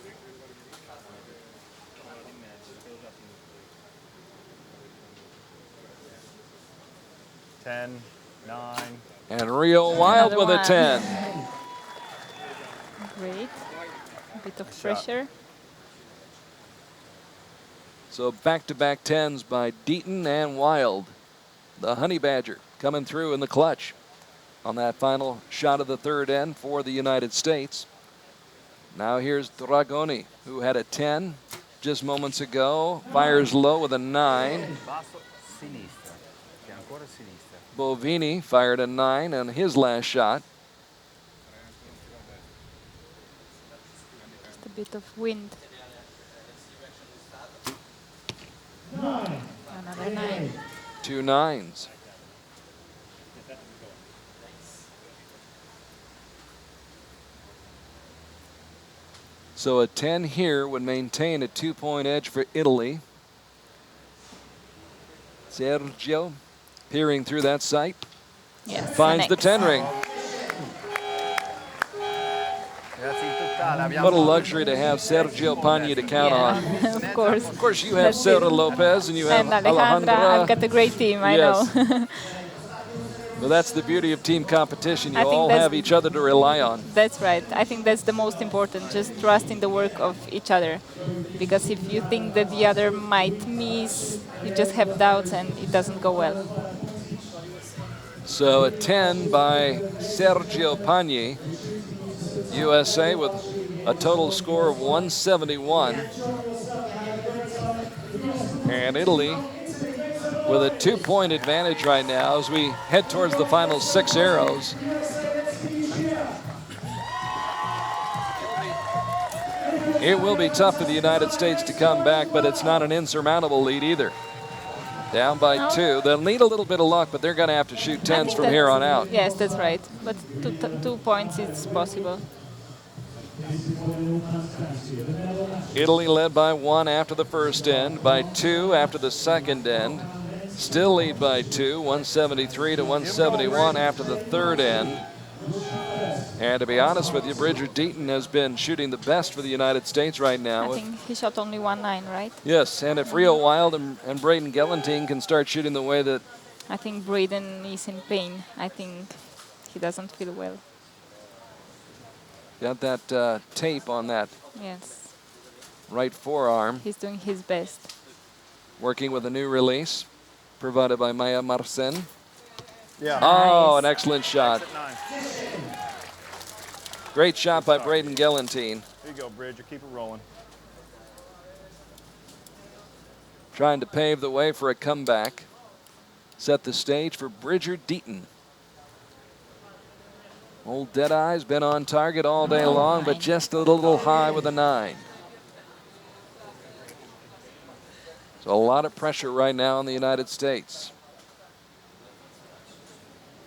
10, 9. And Rio Wild Another with a one. 10. Great. A bit of Shot. pressure. So back-to-back 10s by Deaton and Wild. The Honey Badger coming through in the clutch on that final shot of the third end for the United States. Now here's Dragoni, who had a 10 just moments ago. Fires low with a 9. Basso, sinistra. Che è ancora sinistra. Bovini fired a 9 on his last shot. Just a bit of wind. Another 9. 2 9s. So a 10 here would maintain a 2-point edge for Italy. Sergio peering through that sight. Yes. Finds the next. 10 ring. Ragazzi, in totale abbiamo... What a luxury to have Sergio Pagni to count on. Yeah, of course. Of course, you have That's Sarah it. Lopez and you have And Alejandra, I've got Alejandra. a great team, I Yes. know. Well, that's the beauty of team competition. You I think all that's- have each other to rely on. That's right. I think that's the most important, just trust in the work of each other. Because if you think that the other might miss, you just have doubts and it doesn't go well. So a 10 by Sergio Pagni. USA with a total score of 171. And Italy with a 2-point advantage right now as we head towards the final 6 arrows. It will be tough for the United States to come back, but it's not an insurmountable lead either. Down by No. 2. They'll need a little bit of luck, but they're going to have to shoot I 10s think from here that's- on out. Yes, that's right. But 2 points is possible. Italy led by 1 after the first end, by 2 after the second end. Still lead by 2, 173 to 171 after the third end. And to be honest with you, Bridger Deaton has been shooting the best for the United States right now. I think he shot only 1-9, right? Yes, and if Rio Wild and Braden Gelantine can start shooting the way that I think Braden is in pain. I think he doesn't feel well. got that tape on that Yes, right forearm, he's doing his best. working with a new release provided by Maya Marcin. Yeah. Oh, Nice. an excellent shot. At 9. Great shot by Braden Gelantine. Here you go, Bridger. Keep it rolling. Trying to pave the way for a comeback. Set the stage for Bridger Deaton. Old Deadeye's been on target all day long, but just a little high with a 9. So a lot of pressure right now on the United States.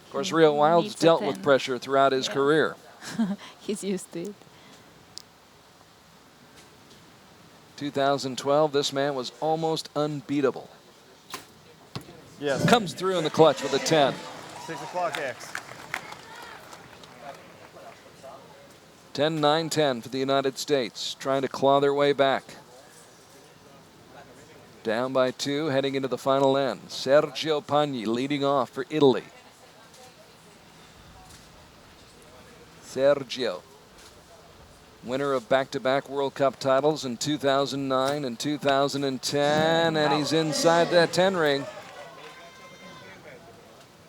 Of course, Rio Wilde's Needs a dealt with 10. pressure throughout his career. He's used to it. 2012, this man was almost unbeatable. Yes. Comes through in the clutch with a 10. 6 o'clock X. 10-9-10 for the United States, trying to claw their way back. Down by 2, heading into the final end. Sergio Pagni leading off for Italy. Sergio, winner of back-to-back World Cup titles in 2009 and 2010, and he's inside that 10 ring.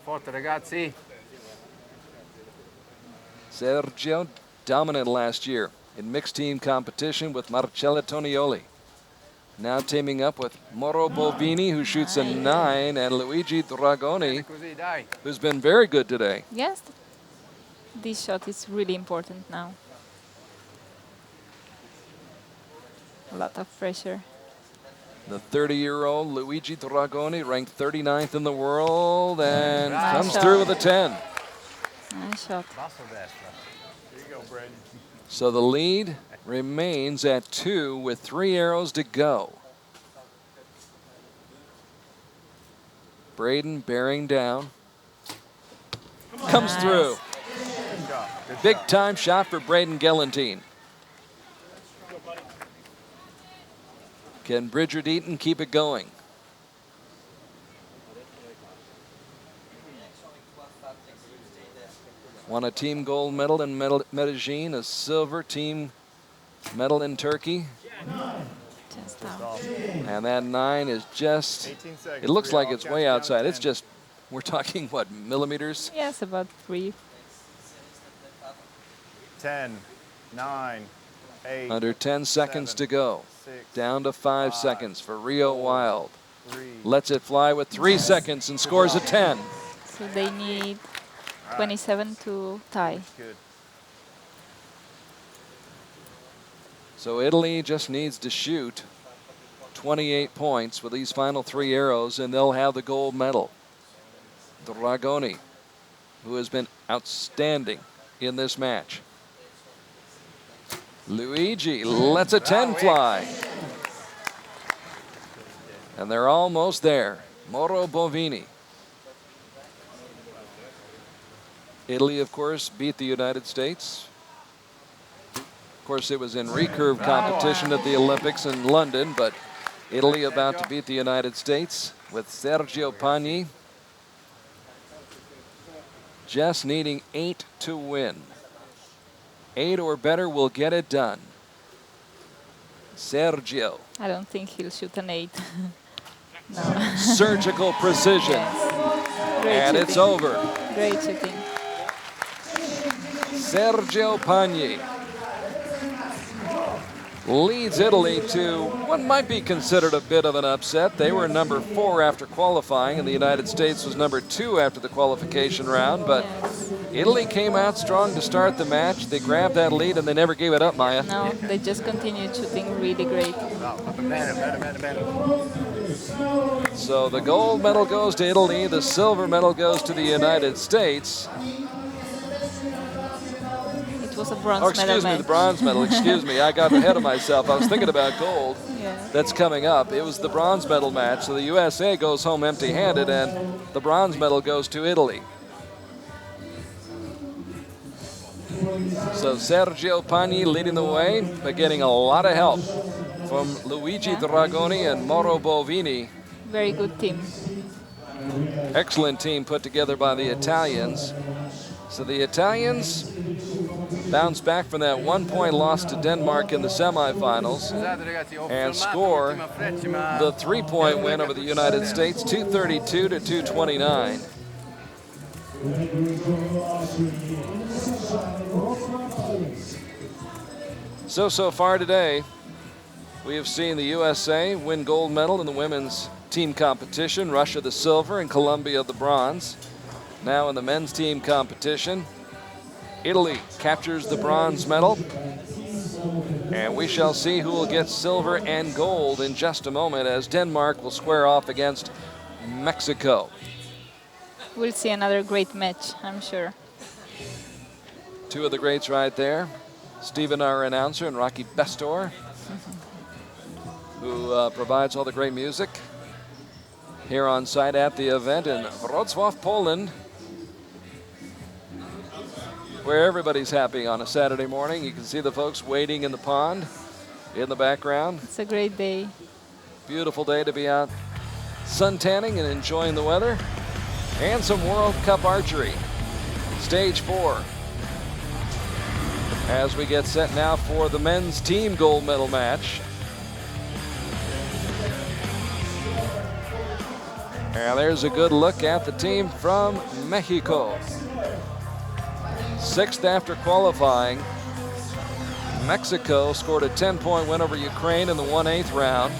Forte ragazzi. Sergio dominant last year in mixed team competition with Marcello Tonioli. Now teaming up with Mauro Bovini, who shoots a 9, and Luigi Dragoni, Così, dai. who's been very good today. Yes, this shot is really important now. A lot of pressure. The 30-year-old Luigi Dragoni, ranked 39th in the world, and Nice comes shot. through with a 10. Nice shot. Basso destra. Here you go, Braden. So the lead remains at 2 with 3 arrows to go. Braden bearing down. Comes Nice. through. Good job. Good Big job. time shot for Braden Gelantine. Can Bridger Deaton keep it going? Won a team gold medal in Medellin, a silver team medal in Turkey. Just out. And that 9 is just, 18 seconds. it looks Three like off, it's count way you down to outside. It's 10. just, we're talking, what, millimeters? Yes, about 3. 10, 9, 8, Under 10 seconds to go. 6, Down to 5 5, seconds for Rio Wild. 3. Lets it fly with 3 seconds and scores a 10. So they need 27 to tie. Good. So Italy just needs to shoot 28 points with these final 3 arrows, and they'll have the gold medal. Dragoni, who has been outstanding in this match. Luigi lets a 10 fly. And they're almost there. Mauro Bovini. Italy, of course, beat the United States. Of course, it was in recurve competition at the Olympics in London, but Italy about to beat the United States with Sergio Pagni just needing 8 to win. 8 or better will get it done. Sergio, I don't think he'll shoot an 8. No. surgical precision, Yes. Great and shooting. it's over. Great shooting. Sergio Pagni leads Italy to what might be considered a bit of an upset. They were number 4 after qualifying, and the United States was number 2 after the qualification round. But Yes. Italy came out strong to start the match. They grabbed that lead, and they never gave it up, Maya. No, they just continued shooting really great. So the gold medal goes to Italy. The silver medal goes to the United States. It was a bronze Oh, medal excuse me, match. the bronze medal. Excuse me, I got ahead of myself. I was thinking about gold. Yeah. That's coming up. It was the bronze medal match. So the USA goes home empty-handed, and the bronze medal goes to Italy. So Sergio Pagni leading the way, but getting a lot of help from Luigi Dragoni and Mauro Bovini. Very good team. Excellent team put together by the Italians. So the Italians bounce back from that 1-point loss to Denmark in the semifinals and score the 3-point win over the United States, 232 to 229. So far today, we have seen the USA win gold medal in the women's team competition, Russia the silver, and Colombia the bronze. Now in the men's team competition, Italy captures the bronze medal. And we shall see who will get silver and gold in just a moment as Denmark will square off against Mexico. We'll see another great match, I'm sure. Two of the greats right there. Stephen, our announcer, and Rocky Bestor, who provides all the great music here on site at the event in Wroclaw, Poland, where everybody's happy on a Saturday morning. You can see the folks wading in the pond in the background. It's a great day. Beautiful day to be out sun tanning and enjoying the weather. And some World Cup archery. Stage 4. As we get set now for the men's team gold medal match. And there's a good look at the team from Mexico. 6th after qualifying. Mexico scored a 10-point win over Ukraine in the 1/8 round.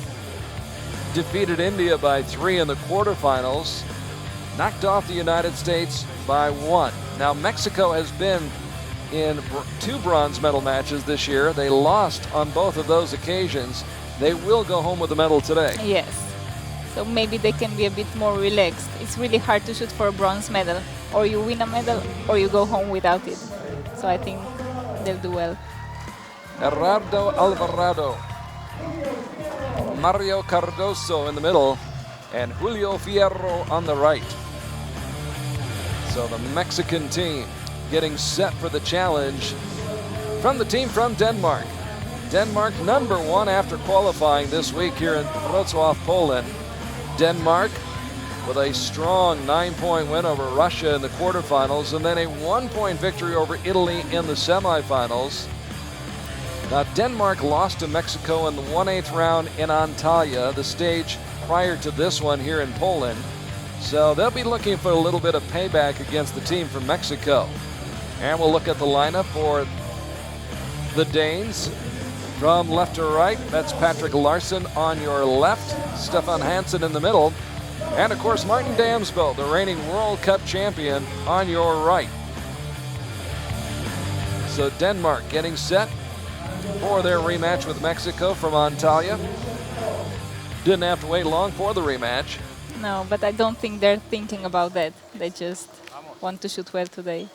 Defeated India by 3 in the quarterfinals. Knocked off the United States by 1. Now Mexico has been in 2 bronze medal matches this year. They lost on both of those occasions. They will go home with a medal today. Yes. So maybe they can be a bit more relaxed. It's really hard to shoot for a bronze medal. Or you win a medal or you go home without it. So I think they'll do well. Gerardo Alvarado, Mario Cardoso in the middle, and Julio Fierro on the right. So the Mexican team getting set for the challenge from the team from Denmark. Denmark #1 after qualifying this week here in Wrocław, Poland. Denmark with a strong 9-point win over Russia in the quarterfinals and then a 1-point victory over Italy in the semifinals. Now Denmark lost to Mexico in the 1/8 round in Antalya, the stage prior to this one here in Poland. So they'll be looking for a little bit of payback against the team from Mexico. And we'll look at the lineup for the Danes. From left to right, that's Patrick Larsson on your left, Stefan Hansen in the middle, and of course Martin Damsbo, the reigning World Cup champion, on your right. So Denmark getting set for their rematch with Mexico from Antalya. Didn't have to wait long for the rematch. No, but I don't think they're thinking about that. They just want to shoot well today.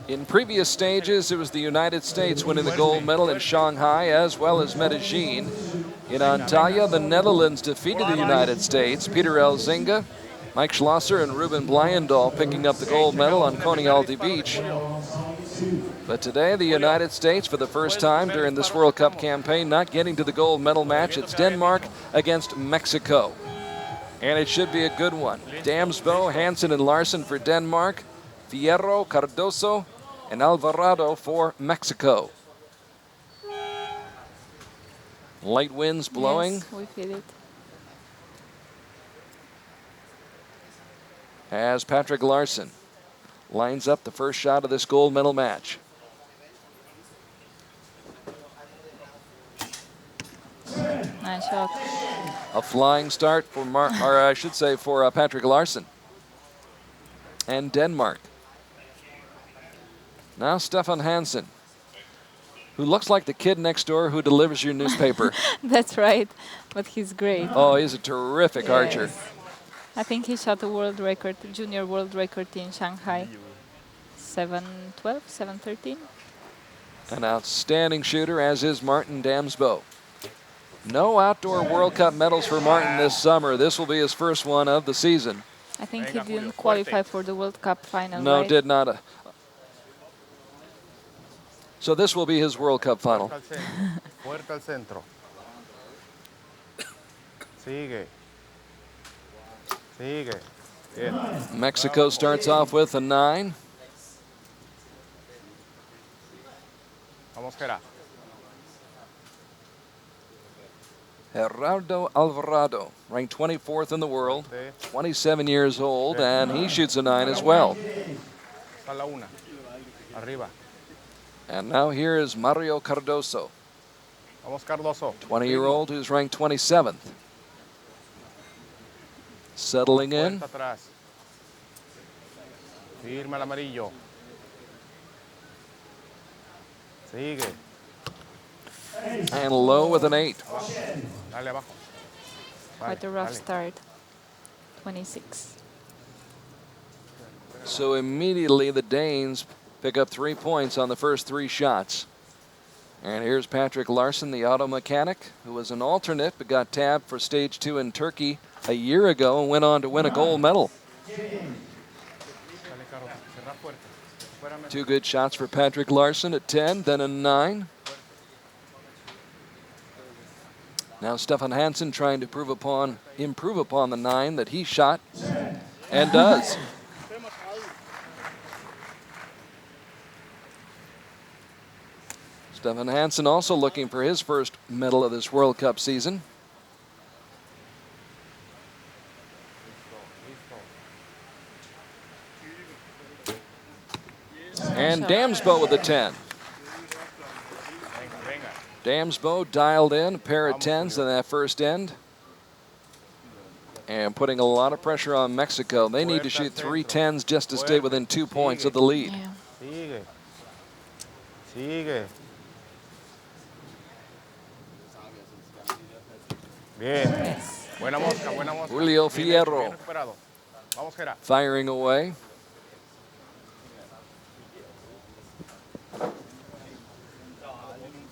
In previous stages, it was the United States winning the gold medal in Shanghai as well as Medellin. In Antalya, the Netherlands defeated the United States. Peter Elzinga, Mike Schlosser, and Ruben Blyendal picking up the gold medal on Coney Aldi Beach. But today, the United States, for the first time during this World Cup campaign, not getting to the gold medal match. It's Denmark against Mexico. And it should be a good one. Damsbo, Hansen, and Larsson for Denmark. Fierro, Cardoso, and Alvarado for Mexico. Light winds blowing. Yes, we feel it. As Patrick Larsson lines up the first shot of this gold medal match. Nice shot. A flying start for for Patrick Larsson and Denmark. Now Stefan Hansen, who looks like the kid next door who delivers your newspaper. That's right, but he's great. Oh, he's a terrific archer. I think he shot a world record, junior world record in Shanghai. 7:12, 7:13. An outstanding shooter, as is Martin Damsbo. No outdoor World Cup medals for Martin this summer. This will be his first one of the season. I think he didn't qualify for the World Cup final, No, right? did not. So this will be his World Cup final. Fuerte al centro. Sigue. Sigue. Bien. Mexico starts off with a 9. Vamos, Gera. Gerardo Alvarado, ranked 24th in the world, 27 years old, and he shoots a 9 as well. A la una. Arriba. And now here is Mario Cardoso, Vamos, Cardoso. 20-year-old who's ranked 27th. Settling in. Puerta atrás. Firma el amarillo. Sigue. And low with an 8. Dale abajo. Quite a rough Dale. start. 26. So immediately the Danes pick up 3 points on the first 3 shots. And here's Patrick Larson, the auto mechanic, who was an alternate but got tabbed for stage 2 in Turkey a year ago and went on to win a gold medal. 2 good shots for Patrick Larson at 10, then a 9. Now Stefan Hansen trying to improve upon the 9 that he shot, and does. Stefan Hansen also looking for his first medal of this World Cup season. And Damsbo with a 10. Damsbo dialed in a pair of 10s in that first end. And putting a lot of pressure on Mexico. They need to shoot 3 10s just to stay within 2 points of the lead. Yeah. Sigue. Sigue. Bien. Yes. Buena mosca, buena mosca. Julio Bien Fierro. bien recuperado. Vamos, Gera. Firing away.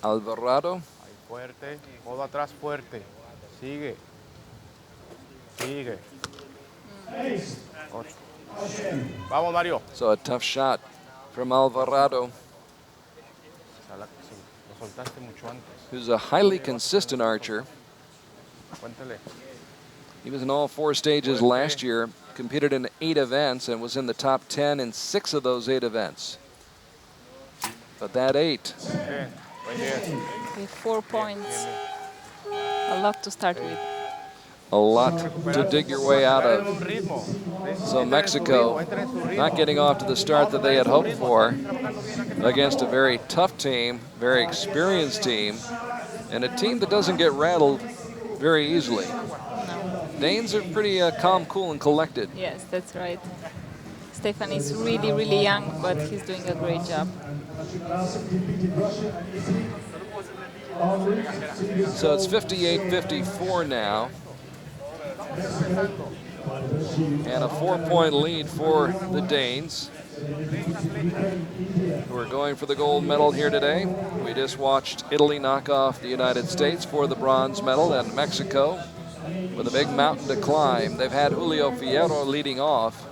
Alvarado. Ahí fuerte. Codo atrás fuerte. Sigue. Sigue. 8. Vamos, Mario. So a tough shot from Alvarado, Lo soltaste mucho antes. who's a highly consistent archer. Cuéntale. He was in all 4 stages last year, competed in 8 events, and was in the top 10 in 6 of those 8 events. But that 8, Bien. Buen día. With 4 points. A lot to start with. a lot to dig your way out Entra en of. un ritmo. So Mexico Entra en su ritmo. not getting off to the start that they had hoped for against a very tough team, very experienced team, and a team that doesn't get rattled very easily. Danes are pretty calm, cool, and collected. Yes, that's right. Stefan is really, really young, but he's doing a great job. So it's 58-54 now. And a 4-point lead for the Danes, who are going for the gold medal here today. We just watched Italy knock off the United States for the bronze medal, and Mexico with a big mountain to climb. They've had Julio Fierro leading off.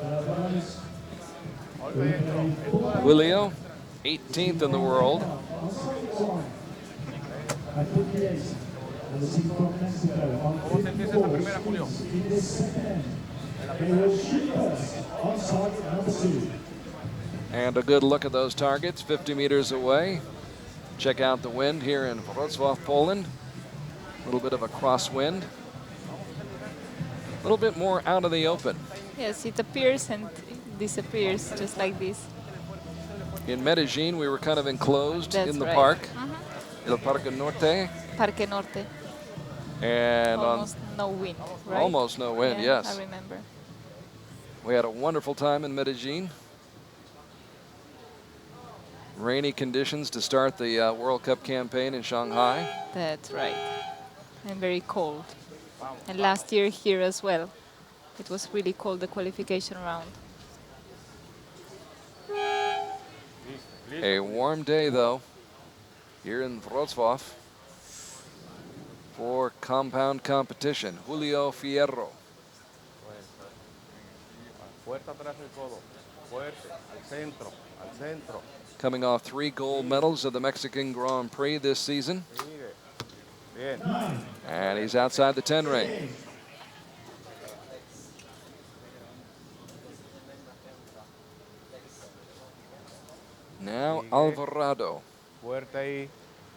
Julio, 18th in the world. ¿Cómo sentiste esta primera, Julio? And a good look at those targets 50 meters away. Check out the wind here in Wroclaw, Poland. A little bit of a crosswind. A little bit more out of the open. Yes, it appears and disappears just like this. In Medellin, we were kind of enclosed That's in the right. park, El Parque Norte, Parque Norte. and Almost no wind, right? almost no wind, Yeah, yes. I remember. We had a wonderful time in Medellin. Rainy conditions to start the World Cup campaign in Shanghai. That's right. And very cold. And last year here as well. It was really cold, the qualification round. A warm day, though, here in Wrocław for compound competition. Julio Fierro. Fuerte atrás del codo. Fuerte. Al centro. Al centro. Coming off 3 gold medals of the Mexican Grand Prix this season. Sigue. Bien. And he's outside the 10 ring. Now Alvarado, Fuerte ahí.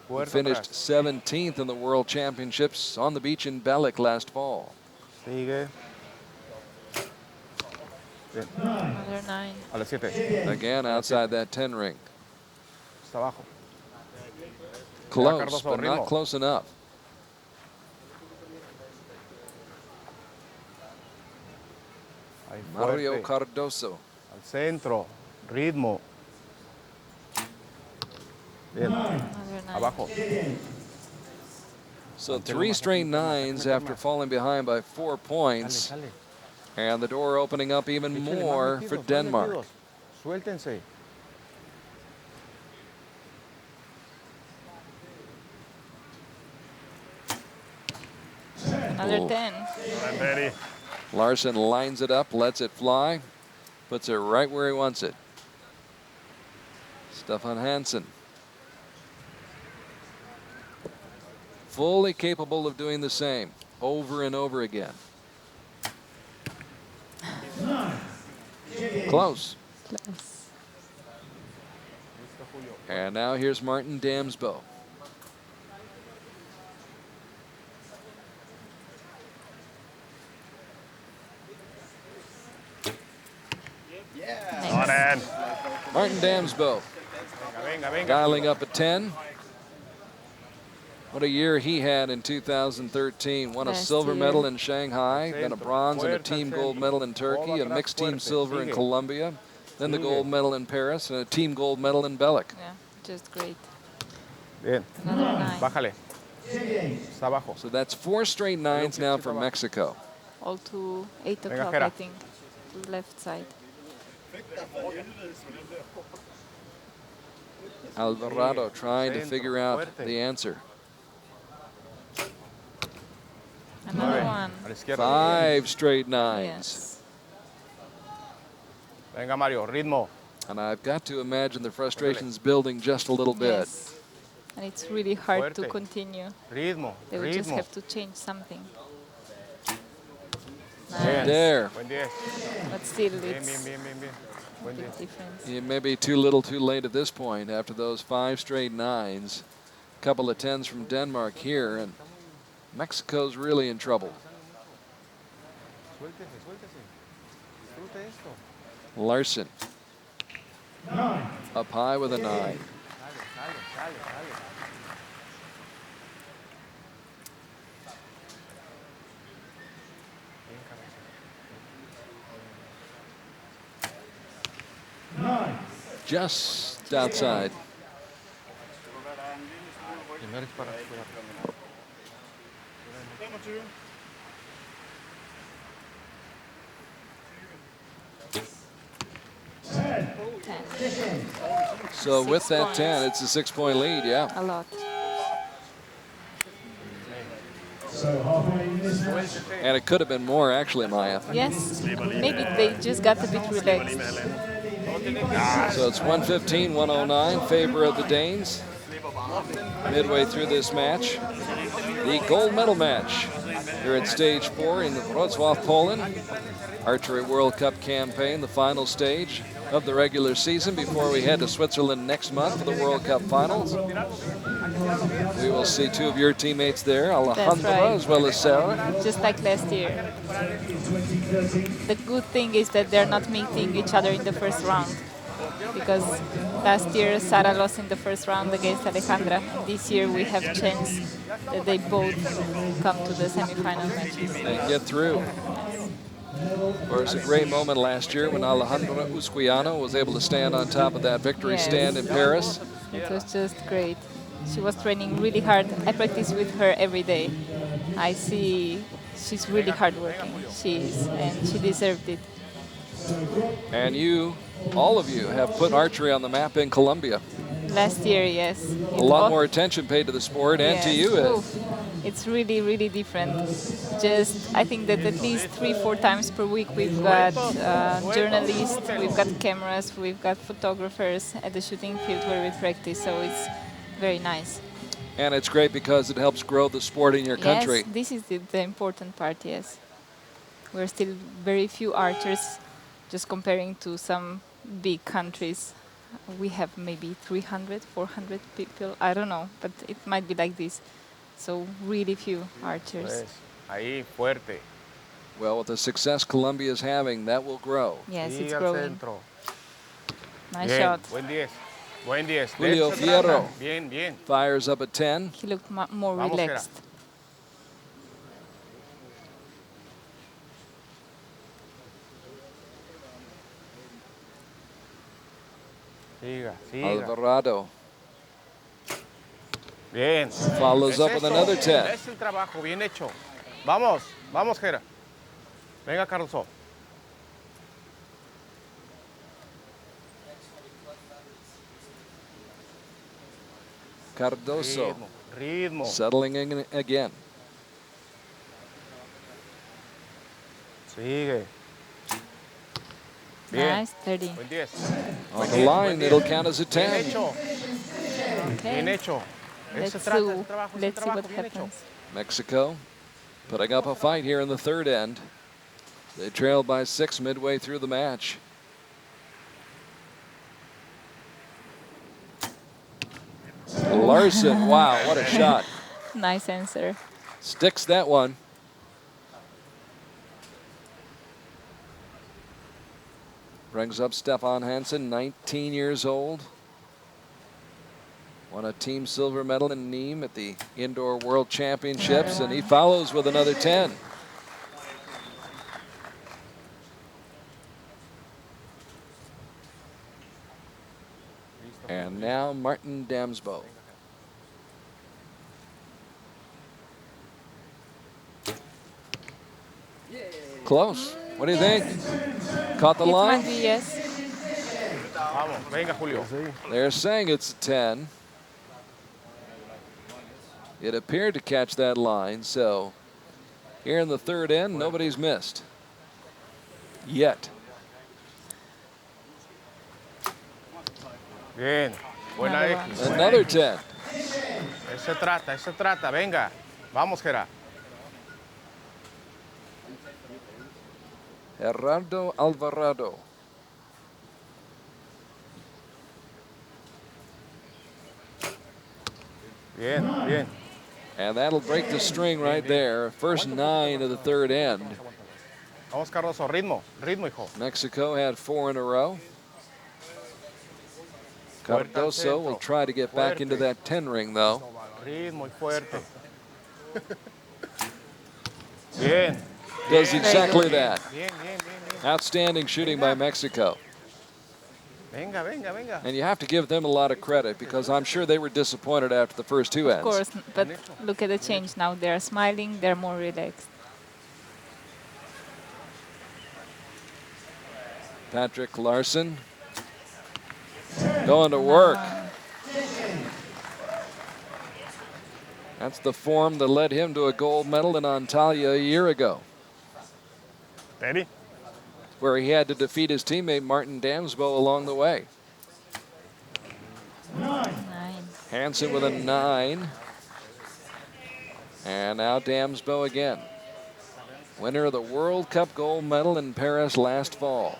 who Fuerte finished atrás. 17th in the World Championships on the beach in Belek last fall. Sigue. Bien. Another 9. A las 7. Again outside that 10 ring. Está abajo. Close, Cardoso, but not ritmo. close enough. Ahí Mario fuerte. Cardoso. Al centro. Ritmo. Bien. Another 9. Abajo. So 3 straight nines after falling behind by 4 points. Dale, dale. And the door opening up even Échale más more metidos, for más Denmark. metidos. Suéltense. Another Ooh. 10. I'm ready. Larson lines it up, lets it fly, puts it right where he wants it. Stefan Hansen. Fully capable of doing the same over and over again. Close. Close. And now here's Martin Damsbo. On in. Martin Damsbo Venga, venga. dialing up a 10. What a year he had in 2013. Won a Last silver year. medal in Shanghai, then a bronze and a team gold medal in Turkey, a Todo mixed atrás team fuerte. silver in Sigue. Colombia, then the Sigue. gold medal in Paris, and a team gold medal in Belek. Yeah, just great. Bien. Another 9. Bájale. Está abajo. So that's 4 straight nines now for Mexico. All to 8 Venga, o'clock, Jera. I think. To the left side. Alvarado trying to Centro, figure out fuerte. the answer. Another A one. la izquierda. 5 straight nines. Yes. Venga, Mario. Ritmo. And I've got to imagine the frustration's building just a little bit. Yes. And it's really hard to Fuerte. continue. Ritmo. They would just Ritmo. have to change something. Bien. Nice. There. Buen 10. But still, Bien, bien, it's bien, bien, bien. a Buen 10. big difference. You may be too little too late at this point after those 5 straight nines. Couple of 10s from Denmark here, and Mexico's really in trouble. Suéltese, suéltese. Disfrute esto. Larson up high with a 9. Sale, sale, sale, sale. Just outside. Primero dispara. 10. So with 6 that points. 10, it's a 6-point lead, yeah. A lot. So halfway in this match. And it could have been more, actually, Maya. Yes. Maybe they just got a bit relaxed. So it's 115, 109, favor of the Danes. Midway through this match, the gold medal match here at stage 4 in Wroclaw, Poland. Archery World Cup campaign, the final stage of the regular season before we head to Switzerland next month for the World Cup finals. We will see 2 of your teammates there, Alejandra right. as well as Sarah. Just like last year. The good thing is that they're not meeting each other in the first round. Because last year Sara lost in the first round against Alejandra. This year we have chance that they both come to the semi-final matches. And get through. Of course, a great moment last year when Alejandra Usquiano was able to stand on top of that victory Yes. stand in Paris. It was just great. She was training really hard. I practice with her every day. I see she's really hardworking. She is, and she deserved it. And you, all of you, have put archery on the map in Colombia. Last year, yes. A lot more attention paid to the sport and to you. Oof. It's really, really different. Just, I think that at least 3-4 times per week we've got journalists, we've got cameras, we've got photographers at the shooting field where we practice, so it's very nice. And it's great because it helps grow the sport in your country. Yes, this is the important part, yes. We're still very few archers, just comparing to some big countries. We have maybe 300, 400 people, I don't know, but it might be like this. So really few archers. Pues, ahí, fuerte. Well, with the success Colombia is having, that will grow. Yes, Sigue it's al growing. centro. Nice Bien, shot. buen 10. Buen 10. Julio De eso se trata. Fierro. Bien, bien. Fires up at 10. He looked more Vamos, relaxed. Siga, siga. Alvarado Bien. Follows up with another 10. Es el trabajo, bien hecho. Vamos, vamos, Jera. Venga, Carlos. Cardoso Ritmo, ritmo. settling in again. Sigue. Bien. Nice, 30. Buen 10. On the line, it'll count as a Bien 10. hecho, bien Okay. hecho. Let's Ese trata, see, ese trabajo, ese let's see trabajo, what bien hecho. happens. Mexico putting up a fight here in the third end. They trailed by 6 midway through the match. Larson, wow, what a shot. Nice answer. Sticks that one. Brings up Stefan Hansen, 19 years old. Won a team silver medal in Nîmes at the Indoor World Championships, and he follows with another 10. And now Martin Damsbo. Close. What do you think? Caught the It line? might be yes. Vamos, venga, Julio. They're saying it's a 10. It appeared to catch that line, so here in the third end, nobody's missed. Yet. Bien. Buena Another X. one. Another 10. Ese trata. Venga. Vamos, Jera. Gerardo Alvarado. Bien, bien. And that'll break the string right there. First 9 of the third end. Vamos, Cardoso. Ritmo, ritmo, hijo. Mexico had 4 in a row. Cardoso will try to get back into that 10 ring, though. Ritmo y fuerte. Bien. Does exactly that. Bien, bien, bien. Outstanding shooting by Mexico. Venga, venga, venga. And you have to give them a lot of credit because I'm sure they were disappointed after the first 2 ends. Of course, but look at the change now. They're smiling, they're more relaxed. Patrick Larson going to work. That's the form that led him to a gold medal in Antalya a year ago, Ready? where he had to defeat his teammate Martin Damsbo along the way. 9. Hansen with a 9. And now Damsbo again. Winner of the World Cup gold medal in Paris last fall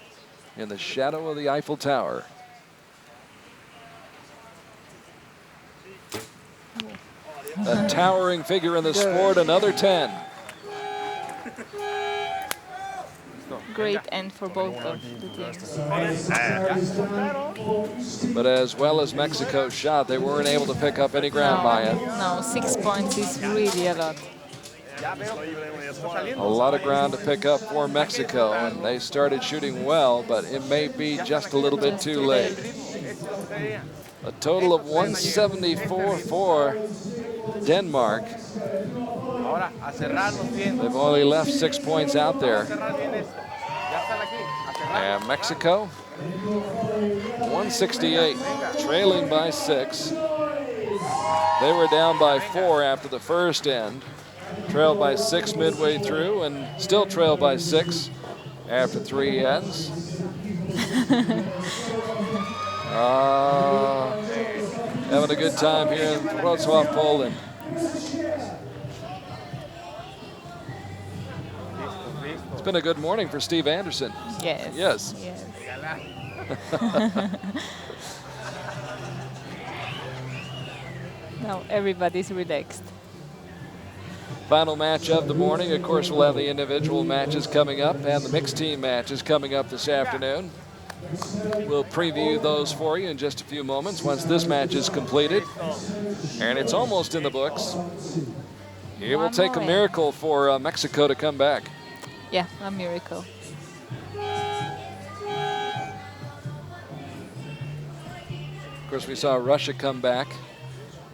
in the shadow of the Eiffel Tower. A towering figure in the sport, another 10. Great end for both of the teams. But as well as Mexico shot, they weren't able to pick up any ground by it. No, 6 points is really a lot. A lot of ground to pick up for Mexico, and they started shooting well, but it may be just a little bit too late. A total of 174 for Denmark. They've only left 6 points out there. And Mexico, 168, trailing by 6. They were down by 4 after the first end, trailed by 6 midway through, and still trailed by 6 after 3 ends. Having a good time here in Wroclaw, Poland. It's been a good morning for Steve Anderson. Yes. Yes. Yes. Now everybody's relaxed. Final match of the morning. Of course, we'll have the individual matches coming up and the mixed team matches coming up this afternoon. We'll preview those for you in just a few moments once this match is completed. And it's almost in the books. It will take a miracle for Mexico to come back. Yeah, a miracle. Of course, we saw Russia come back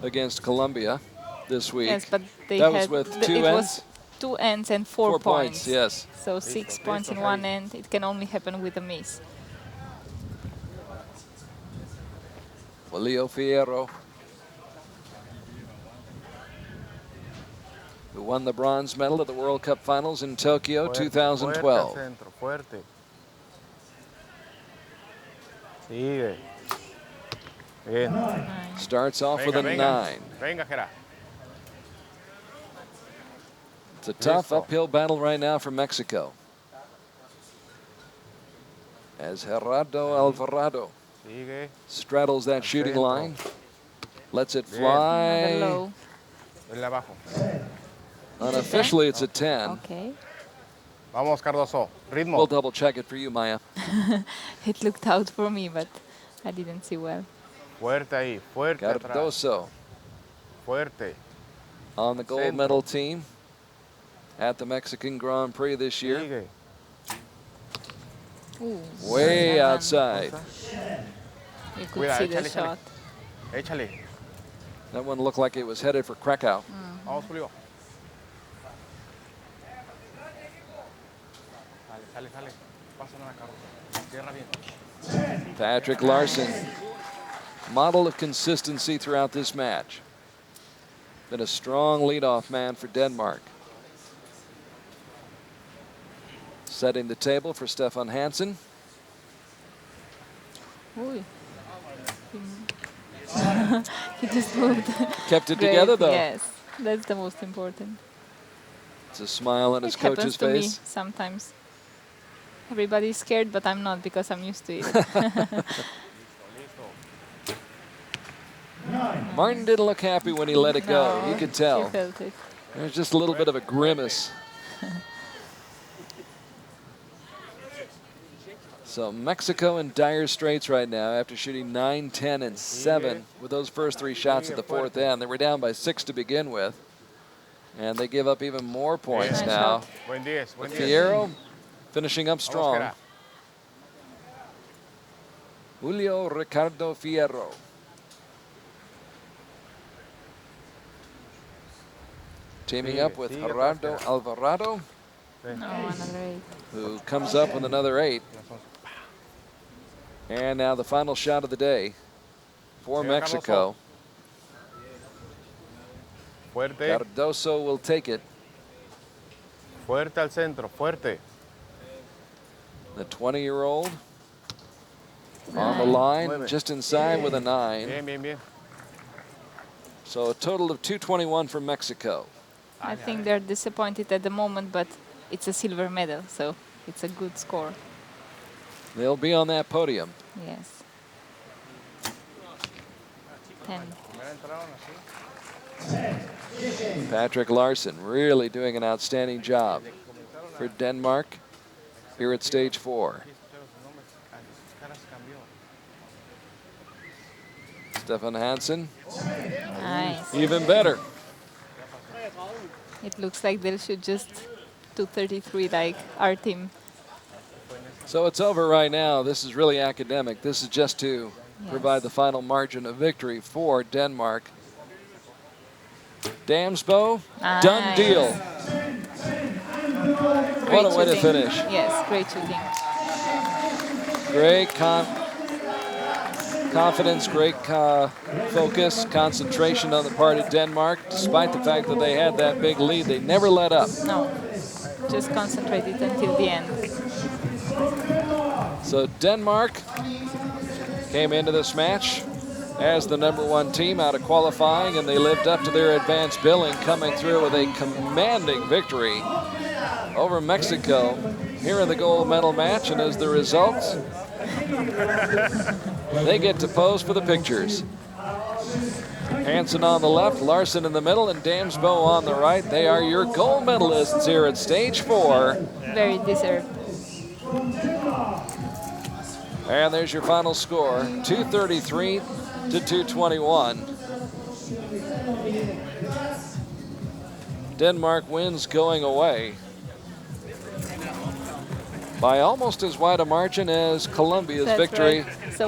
against Colombia this week. Yes, but they that had was with it 2 was ends? 2 ends and 4 points. Yes. So 6 points in one end. It can only happen with a miss. Julio Fierro, who won the bronze medal at the World Cup Finals in Tokyo 2012. Fuerte al centro, fuerte. Sigue. Bien. Starts off with a 9. Venga, Gerard. It's a tough Listo. uphill battle right now for Mexico. As Gerardo Alvarado Sigue. straddles that shooting centro. line, lets it Another fly. low. Dale abajo. Unofficially, it's a 10. Okay. Vamos, Cardoso. Ritmo. We'll double check it for you, Maya. It looked out for me, but I didn't see well. Fuerte ahí. Fuerte atrás. Cardoso Fuerte. on the gold Centro. medal team at the Mexican Grand Prix this year. Sigue. Ooh, Way that one. outside. You could Cuida, see the échale, échale. shot. Échale. That one looked like it was headed for Krakow. Vamos, Julio. Sale, sale, sale. Pásame la Cardoso. Cierra bien. Patrick Larson, model of consistency throughout this match. Been a strong leadoff man for Denmark. Setting the table for Stefan Hansen. Ooh. He just moved. Kept it Great. together though. Yes, that's the most important. It's a smile on his It happens coach's to me face. sometimes. Everybody's scared, but I'm not because I'm used to it. Martin didn't look happy when he let it go. No, You could he tell. felt it. There's just a little bit of a grimace. So Mexico in dire straits right now after shooting 9, 10, and 7 with those first 3 shots at the 4th end. They were down by 6 to begin with. And they give up even more points Nice now. shot. Buen 10, buen 10. Fierro finishing up Vamos, strong. Gerard. Julio Ricardo Fierro. Teaming up with sigue, Gerardo Oscar. Alvarado, No, another 8. who comes up with another 8. And now the final shot of the day for Señor Mexico. Fuerte. Cardoso will take it. Fuerte al centro. Fuerte. The 20-year-old on the line, just inside with a 9. Bien, bien, bien. So a total of 221 for Mexico. I think they're disappointed at the moment, but it's a silver medal, so it's a good score. They'll be on that podium. Yes. 10. Patrick Larson really doing an outstanding job for Denmark here at stage 4. Stefan Hansen, Nice. even better. It looks like they'll shoot just 233 like our team. So it's over right now. This is really academic. This is just to provide the final margin of victory for Denmark. Damsbo, done Nice. deal. What a way to shooting. finish. Yes, great shooting. Great confidence, great focus, concentration on the part of Denmark. Despite the fact that they had that big lead, they never let up. No, just concentrated until the end. So Denmark came into this match as the #1 team out of qualifying, and they lived up to their advanced billing, coming through with a commanding victory over Mexico here in the gold medal match. And as the result, they get to pose for the pictures. Hansen on the left, Larson in the middle, and Damsbo on the right. They are your gold medalists here at stage 4. Very deserved. And there's your final score, 233 to 221. Denmark wins going away by almost as wide a margin as Colombia's victory. Right. So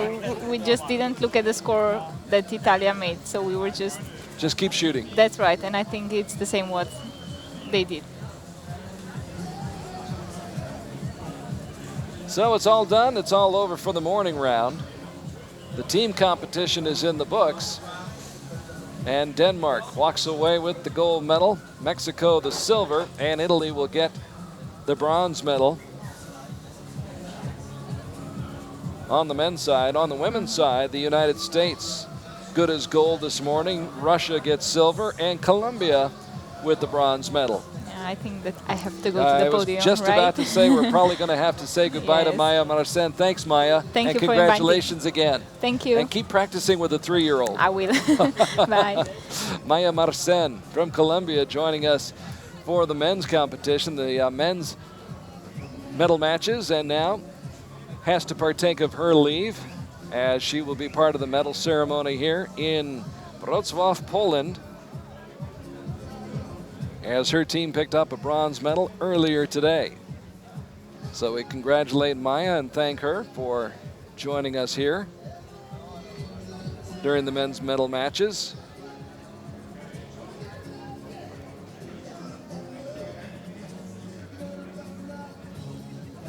we just didn't look at the score that Italia made. So we were just Just keep shooting. That's right, and I think it's the same what they did. So it's all done. It's all over for the morning round. The team competition is in the books. And Denmark walks away with the gold medal, Mexico the silver, and Italy will get the bronze medal. On the men's side, on the women's side, the United States good as gold this morning. Russia gets silver, and Colombia with the bronze medal. Yeah, I think that I have to go to the podium, I was just right? about to say we're probably going to have to say goodbye to Yes. Maya Marcen. Thanks, Maya. Thank and you for congratulations again. Thank you. And keep practicing with the 3-year-old. I will. Bye. Maya Marcen from Colombia joining us for the men's competition, the men's medal matches, and now has to partake of her leave as she will be part of the medal ceremony here in Wroclaw, Poland, as her team picked up a bronze medal earlier today. So we congratulate Maya and thank her for joining us here during the men's medal matches.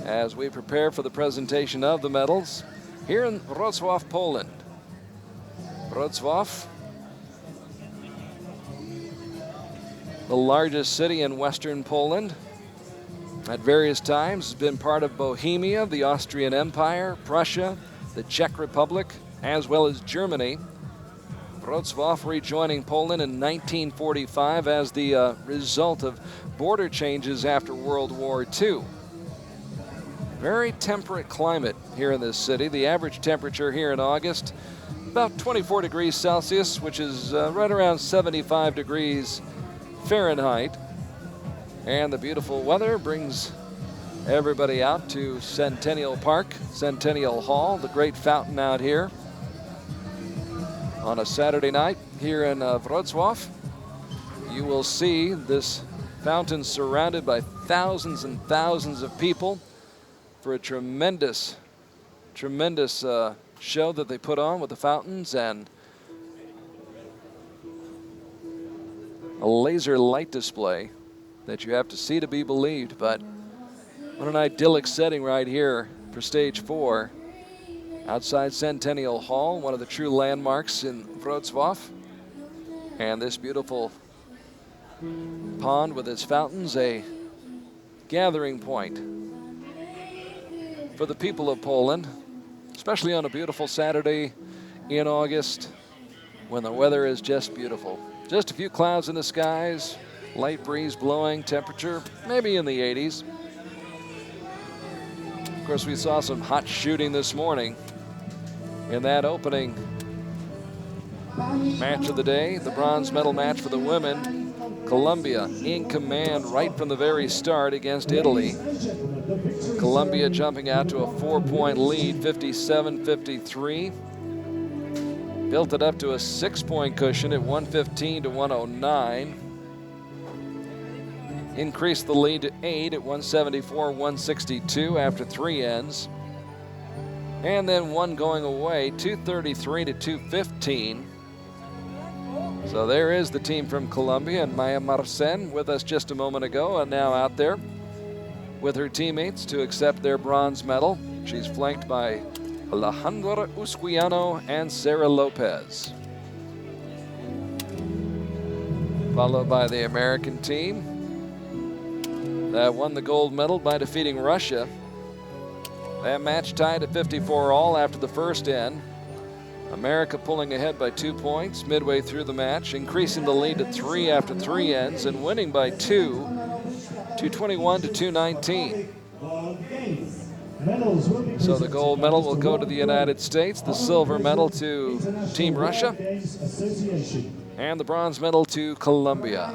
As we prepare for the presentation of the medals here in Wrocław, Poland. Wrocław, the largest city in western Poland, at various times has been part of Bohemia, the Austrian Empire, Prussia, the Czech Republic, as well as Germany. Wrocław rejoining Poland in 1945 as the result of border changes after World War II. Very temperate climate here in this city. The average temperature here in August, about 24 degrees Celsius, which is right around 75 degrees Fahrenheit. And the beautiful weather brings everybody out to Centennial Park, Centennial Hall, the great fountain out here on a Saturday night here in Wrocław. You will see this fountain surrounded by thousands and thousands of people for a tremendous show that they put on with the fountains and a laser light display that you have to see to be believed. But what an idyllic setting right here for stage 4 outside Centennial Hall, one of the true landmarks in Wrocław. And this beautiful pond with its fountains, a gathering point for the people of Poland, especially on a beautiful Saturday in August when the weather is just beautiful. Just a few clouds in the skies, light breeze blowing, temperature maybe in the 80s. Of course, we saw some hot shooting this morning in that opening match of the day, the bronze medal match for the women. Colombia in command right from the very start against Italy. Colombia jumping out to a 4-point lead, 57-53. Built it up to a 6-point cushion at 115 to 109. Increased the lead to 8 at 174-162 after 3 ends. And then one going away, 233 to 215. So there is the team from Colombia, and Maya Marcen with us just a moment ago and now out there with her teammates to accept their bronze medal. She's flanked by Alejandra Usquiano and Sarah Lopez. Followed by the American team that won the gold medal by defeating Russia. That match tied at 54 all after the first end. America pulling ahead by 2 points midway through the match, increasing the lead to 3 after 3 ends and winning by 2, 221 to 219. So the gold medal will go to the United States, the silver medal to Team Russia, and the bronze medal to Colombia.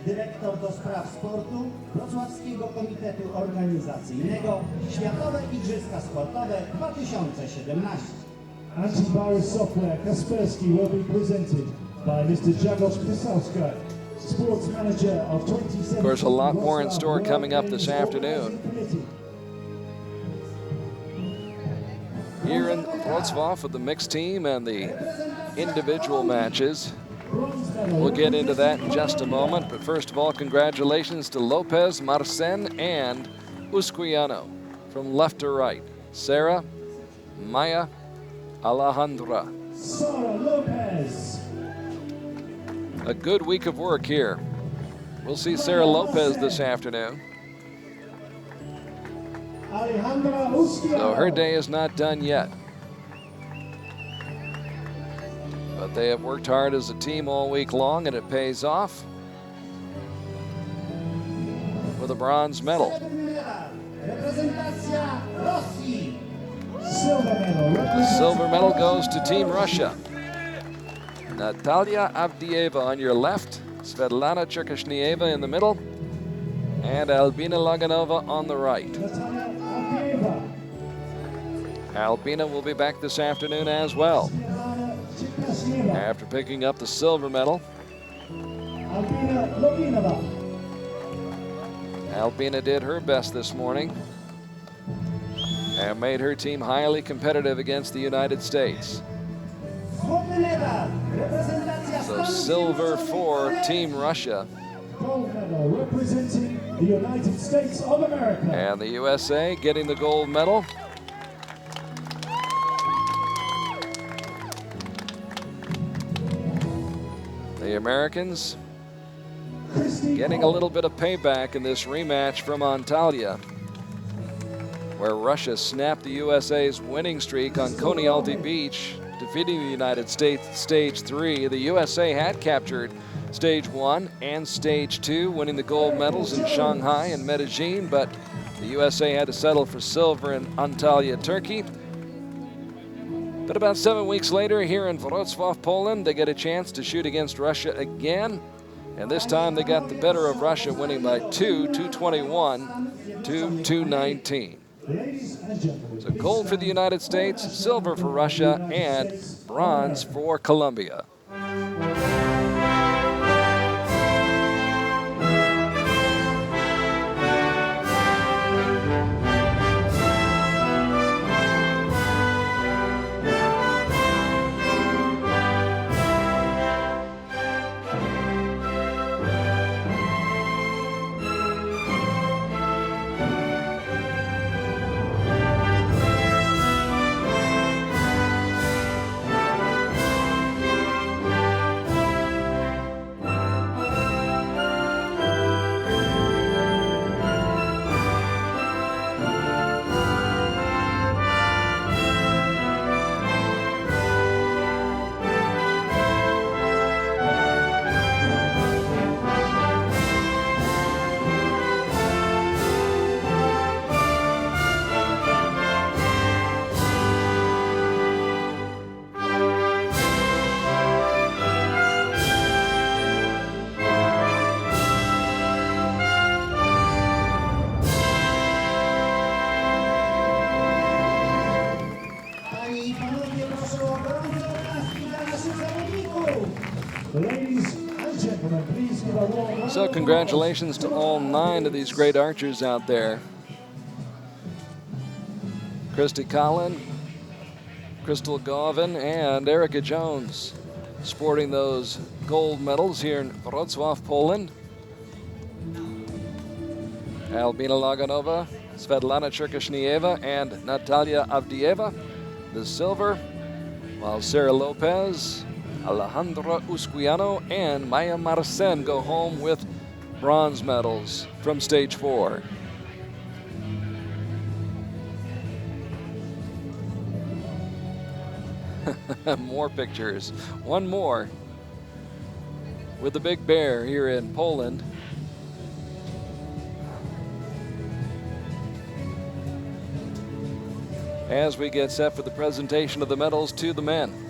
Dyrektor do spraw sportu Wrocławskiego Komitetu Organizacyjnego Światowe Igrzyska Sportowe 2017. Antivirus software Kaspersky will be presented by Mr. Jagos Pisauska, sports manager of 2017. Of course, a lot more in store coming up this afternoon. here in Wroclaw for the mixed team and the individual matches. We'll get into that in just a moment, but first of all, congratulations to Lopez, Marcen, and Usquiano. From left to right, Sarah, Maya, Alejandra. Sarah Lopez. A good week of work here. We'll see Sarah Lopez this afternoon. Alejandra Usquiano. So her day is not done yet. But they have worked hard as a team all week long, and it pays off with a bronze medal. The silver medal goes to Team Russia. Natalia Avdieva on your left, Svetlana Cherkashnieva in the middle, and Albina Laganova on the right. Albina will be back this afternoon as well, after picking up the silver medal. Albina did her best this morning and made her team highly competitive against the United States. So silver for Team Russia. Gold medal representing the United States of America. And the USA getting the gold medal. The Americans getting a little bit of payback in this rematch from Antalya, where Russia snapped the USA's winning streak on Konyaaltı Beach, defeating the United States Stage 3. The USA had captured Stage 1 and Stage 2, winning the gold medals in Shanghai and Medellin, but the USA had to settle for silver in Antalya, Turkey. But about 7 weeks later, here in Wrocław, Poland, they get a chance to shoot against Russia again. And this time they got the better of Russia, winning by 221 to 219. So gold for the United States, silver for Russia, and bronze for Colombia. Ladies and gentlemen, please give a warm So congratulations to all 9 of these great archers out there. Christy Collin, Crystal Gauvin, and Erica Jones sporting those gold medals here in Wrocław, Poland. Albina Laganova, Svetlana Cherkashnieva, and Natalia Avdieva, the silver, while Sarah Lopez, Alejandra Usquiano, and Maya Marcen go home with bronze medals from Stage 4. More pictures. One more with the Big Bear here in Poland. As we get set for the presentation of the medals to the men.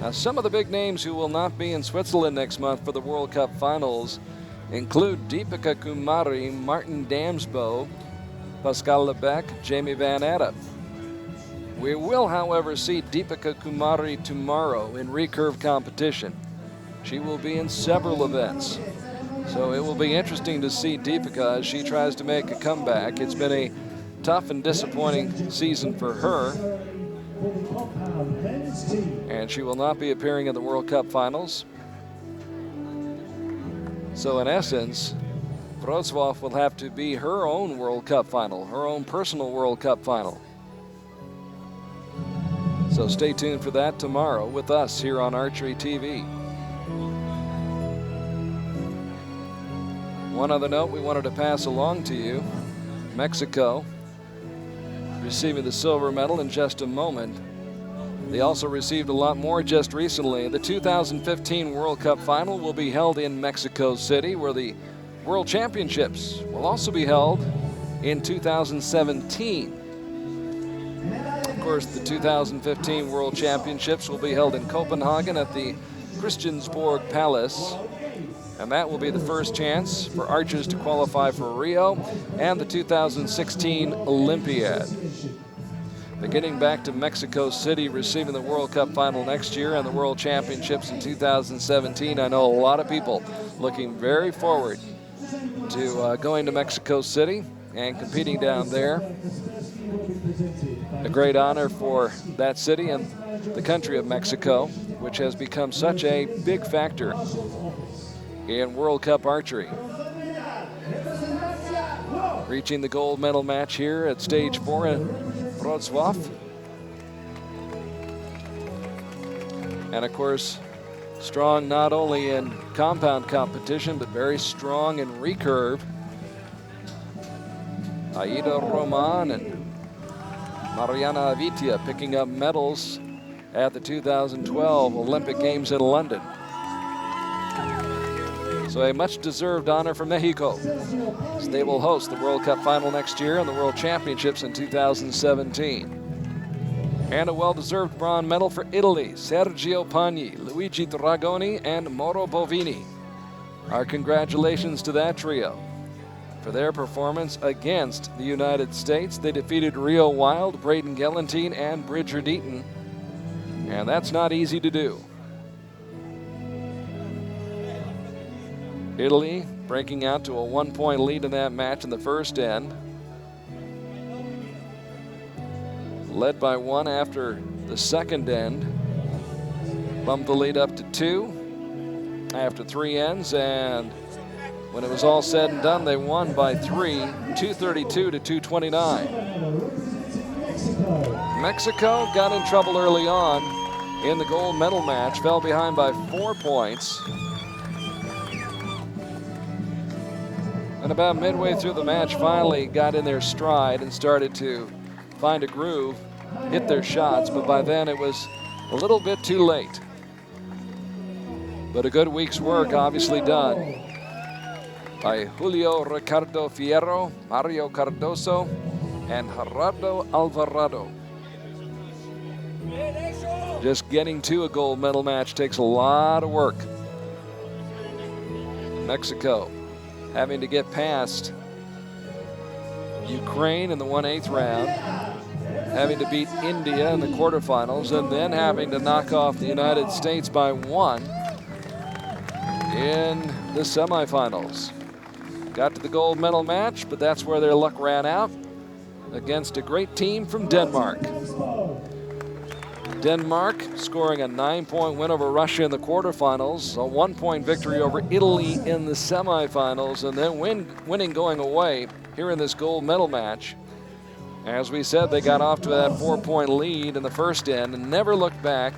Now, some of the big names who will not be in Switzerland next month for the World Cup finals include Deepika Kumari, Martin Damsbo, Pascal Lebec, Jamie Van Atta. We will, however, see Deepika Kumari tomorrow in recurve competition. She will be in several events. So it will be interesting to see Deepika as she tries to make a comeback. It's been a tough and disappointing season for her, and she will not be appearing in the World Cup finals. So in essence, Wrocław will have to be her own World Cup final, her own personal World Cup final. So stay tuned for that tomorrow with us here on Archery TV. One other note we wanted to pass along to you: Mexico receiving the silver medal in just a moment. They also received a lot more just recently. The 2015 World Cup final will be held in Mexico City, where the World Championships will also be held in 2017. Of course, the 2015 World Championships will be held in Copenhagen at the Christiansborg Palace. And that will be the first chance for archers to qualify for Rio and the 2016 Olympiad. But getting back to Mexico City, receiving the World Cup final next year and the World Championships in 2017, I know a lot of people looking very forward to going to Mexico City and competing down there. A great honor for that city and the country of Mexico, which has become such a big factor in World Cup archery. Reaching the gold medal match here at stage 4 in Wrocław. And of course, strong not only in compound competition, but very strong in recurve. Aida Roman and Mariana Avitia picking up medals at the 2012 Olympic Games in London. So a much-deserved honor for Mexico, as they will host the World Cup final next year and the World Championships in 2017. And a well-deserved bronze medal for Italy: Sergio Pagni, Luigi Dragoni, and Mauro Bovini. Our congratulations to that trio for their performance against the United States. They defeated Rio Wild, Braden Gellantine, and Bridger Deaton, and that's not easy to do. Italy breaking out to a 1-point lead in that match in the first end. Led by 1 after the second end. Bumped the lead up to 2 after 3 ends, and when it was all said and done, they won by 3, 232 to 229. Mexico got in trouble early on in the gold medal match, fell behind by 4 points. And about midway through the match, finally got in their stride and started to find a groove, hit their shots, but by then it was a little bit too late. But a good week's work obviously done by Julio Ricardo Fierro, Mario Cardoso, and Gerardo Alvarado. Just getting to a gold medal match takes a lot of work. Mexico having to get past Ukraine in the 1/8 round, having to beat India in the quarterfinals, and then having to knock off the United States by 1 in the semifinals. Got to the gold medal match, but that's where their luck ran out against a great team from Denmark. Denmark scoring a 9-point win over Russia in the quarterfinals, a 1-point victory over Italy in the semifinals, and then winning going away here in this gold medal match. As we said, they got off to that 4-point lead in the first end and never looked back.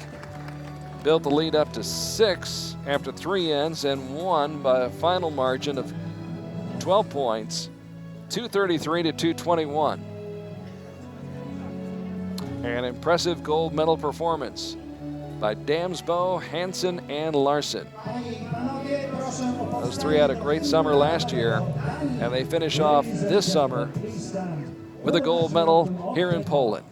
Built the lead up to 6 after 3 ends and won by a final margin of 12 points, 233 to 221. An impressive gold medal performance by Damsbo, Hansen, and Larson. Those 3 had a great summer last year, and they finish off this summer with a gold medal here in Poland.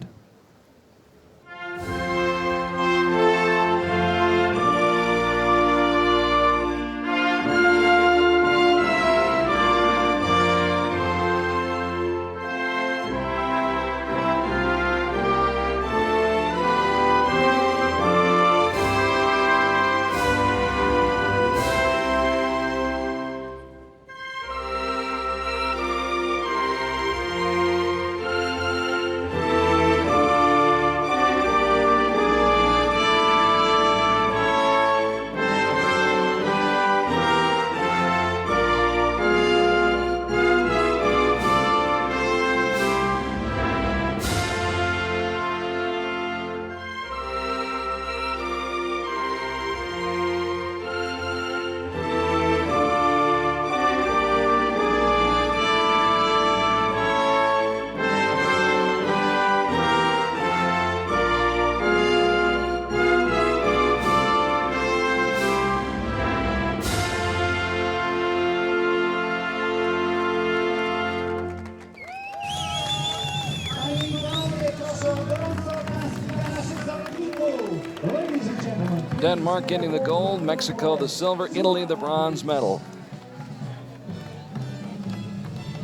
Denmark getting the gold, Mexico the silver, Italy the bronze medal.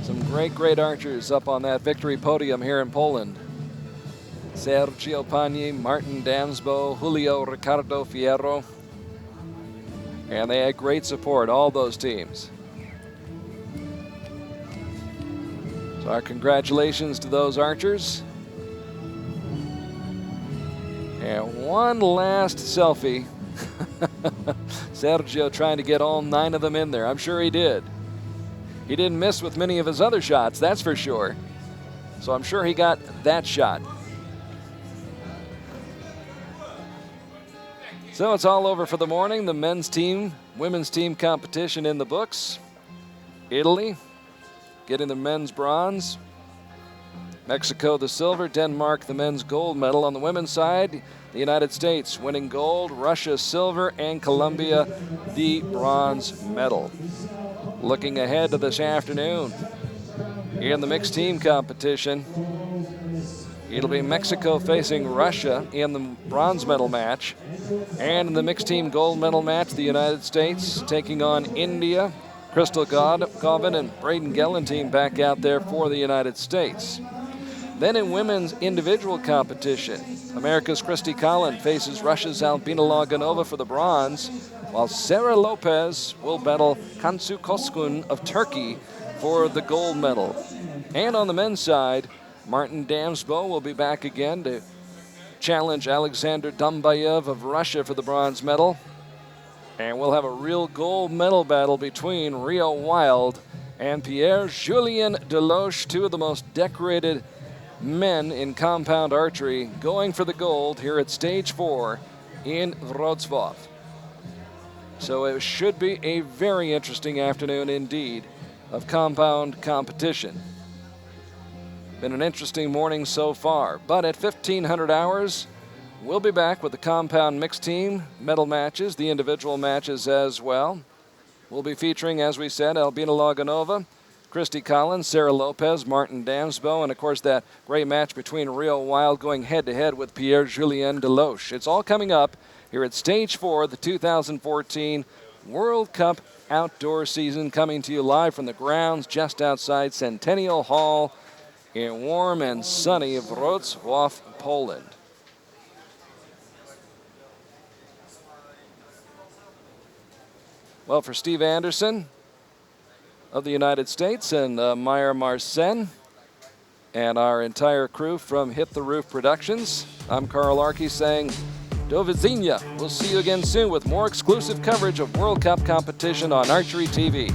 Some great archers up on that victory podium here in Poland. Sergio Pani, Martin Dansbo, Julio Ricardo Fierro. And they had great support, all those teams. So our congratulations to those archers. And one last selfie. Sergio trying to get all 9 of them in there. I'm sure he did. He didn't miss with many of his other shots, that's for sure. So I'm sure he got that shot. So it's all over for the morning. The men's team, women's team competition in the books. Italy getting the men's bronze. Mexico the silver, Denmark the men's gold medal. On the women's side, the United States winning gold, Russia silver, and Colombia the bronze medal. Looking ahead to this afternoon in the mixed team competition, it'll be Mexico facing Russia in the bronze medal match. And in the mixed team gold medal match, the United States taking on India. Crystal Govan and Braden Gellantine back out there for the United States. Then in women's individual competition, America's Christy Collin faces Russia's Albina Loganova for the bronze, while Sarah Lopez will battle Kansu Koskun of Turkey for the gold medal. And on the men's side, Martin Damsbo will be back again to challenge Alexander Dumbayev of Russia for the bronze medal. And we'll have a real gold medal battle between Rio Wild and Pierre-Julien Deloche, 2 of the most decorated men in compound archery, going for the gold here at stage 4 in Wroclaw. So it should be a very interesting afternoon indeed of compound competition. Been an interesting morning so far, but at 1500 hours, we'll be back with the compound mixed team medal matches, the individual matches as well. We'll be featuring, as we said, Albina Loganova, Christy Collins, Sarah Lopez, Martin Damsbo, and of course that great match between Rio Wild going head-to-head with Pierre-Julien Deloche. It's all coming up here at Stage 4, the 2014 World Cup outdoor season, coming to you live from the grounds just outside Centennial Hall in warm and sunny Wrocław, Poland. Well, for Steve Anderson of the United States and Meyer Marcen and our entire crew from Hit the Roof Productions, I'm Carl ARKY saying, do widzenia. We'll see you again soon with more exclusive coverage of World Cup competition on Archery TV.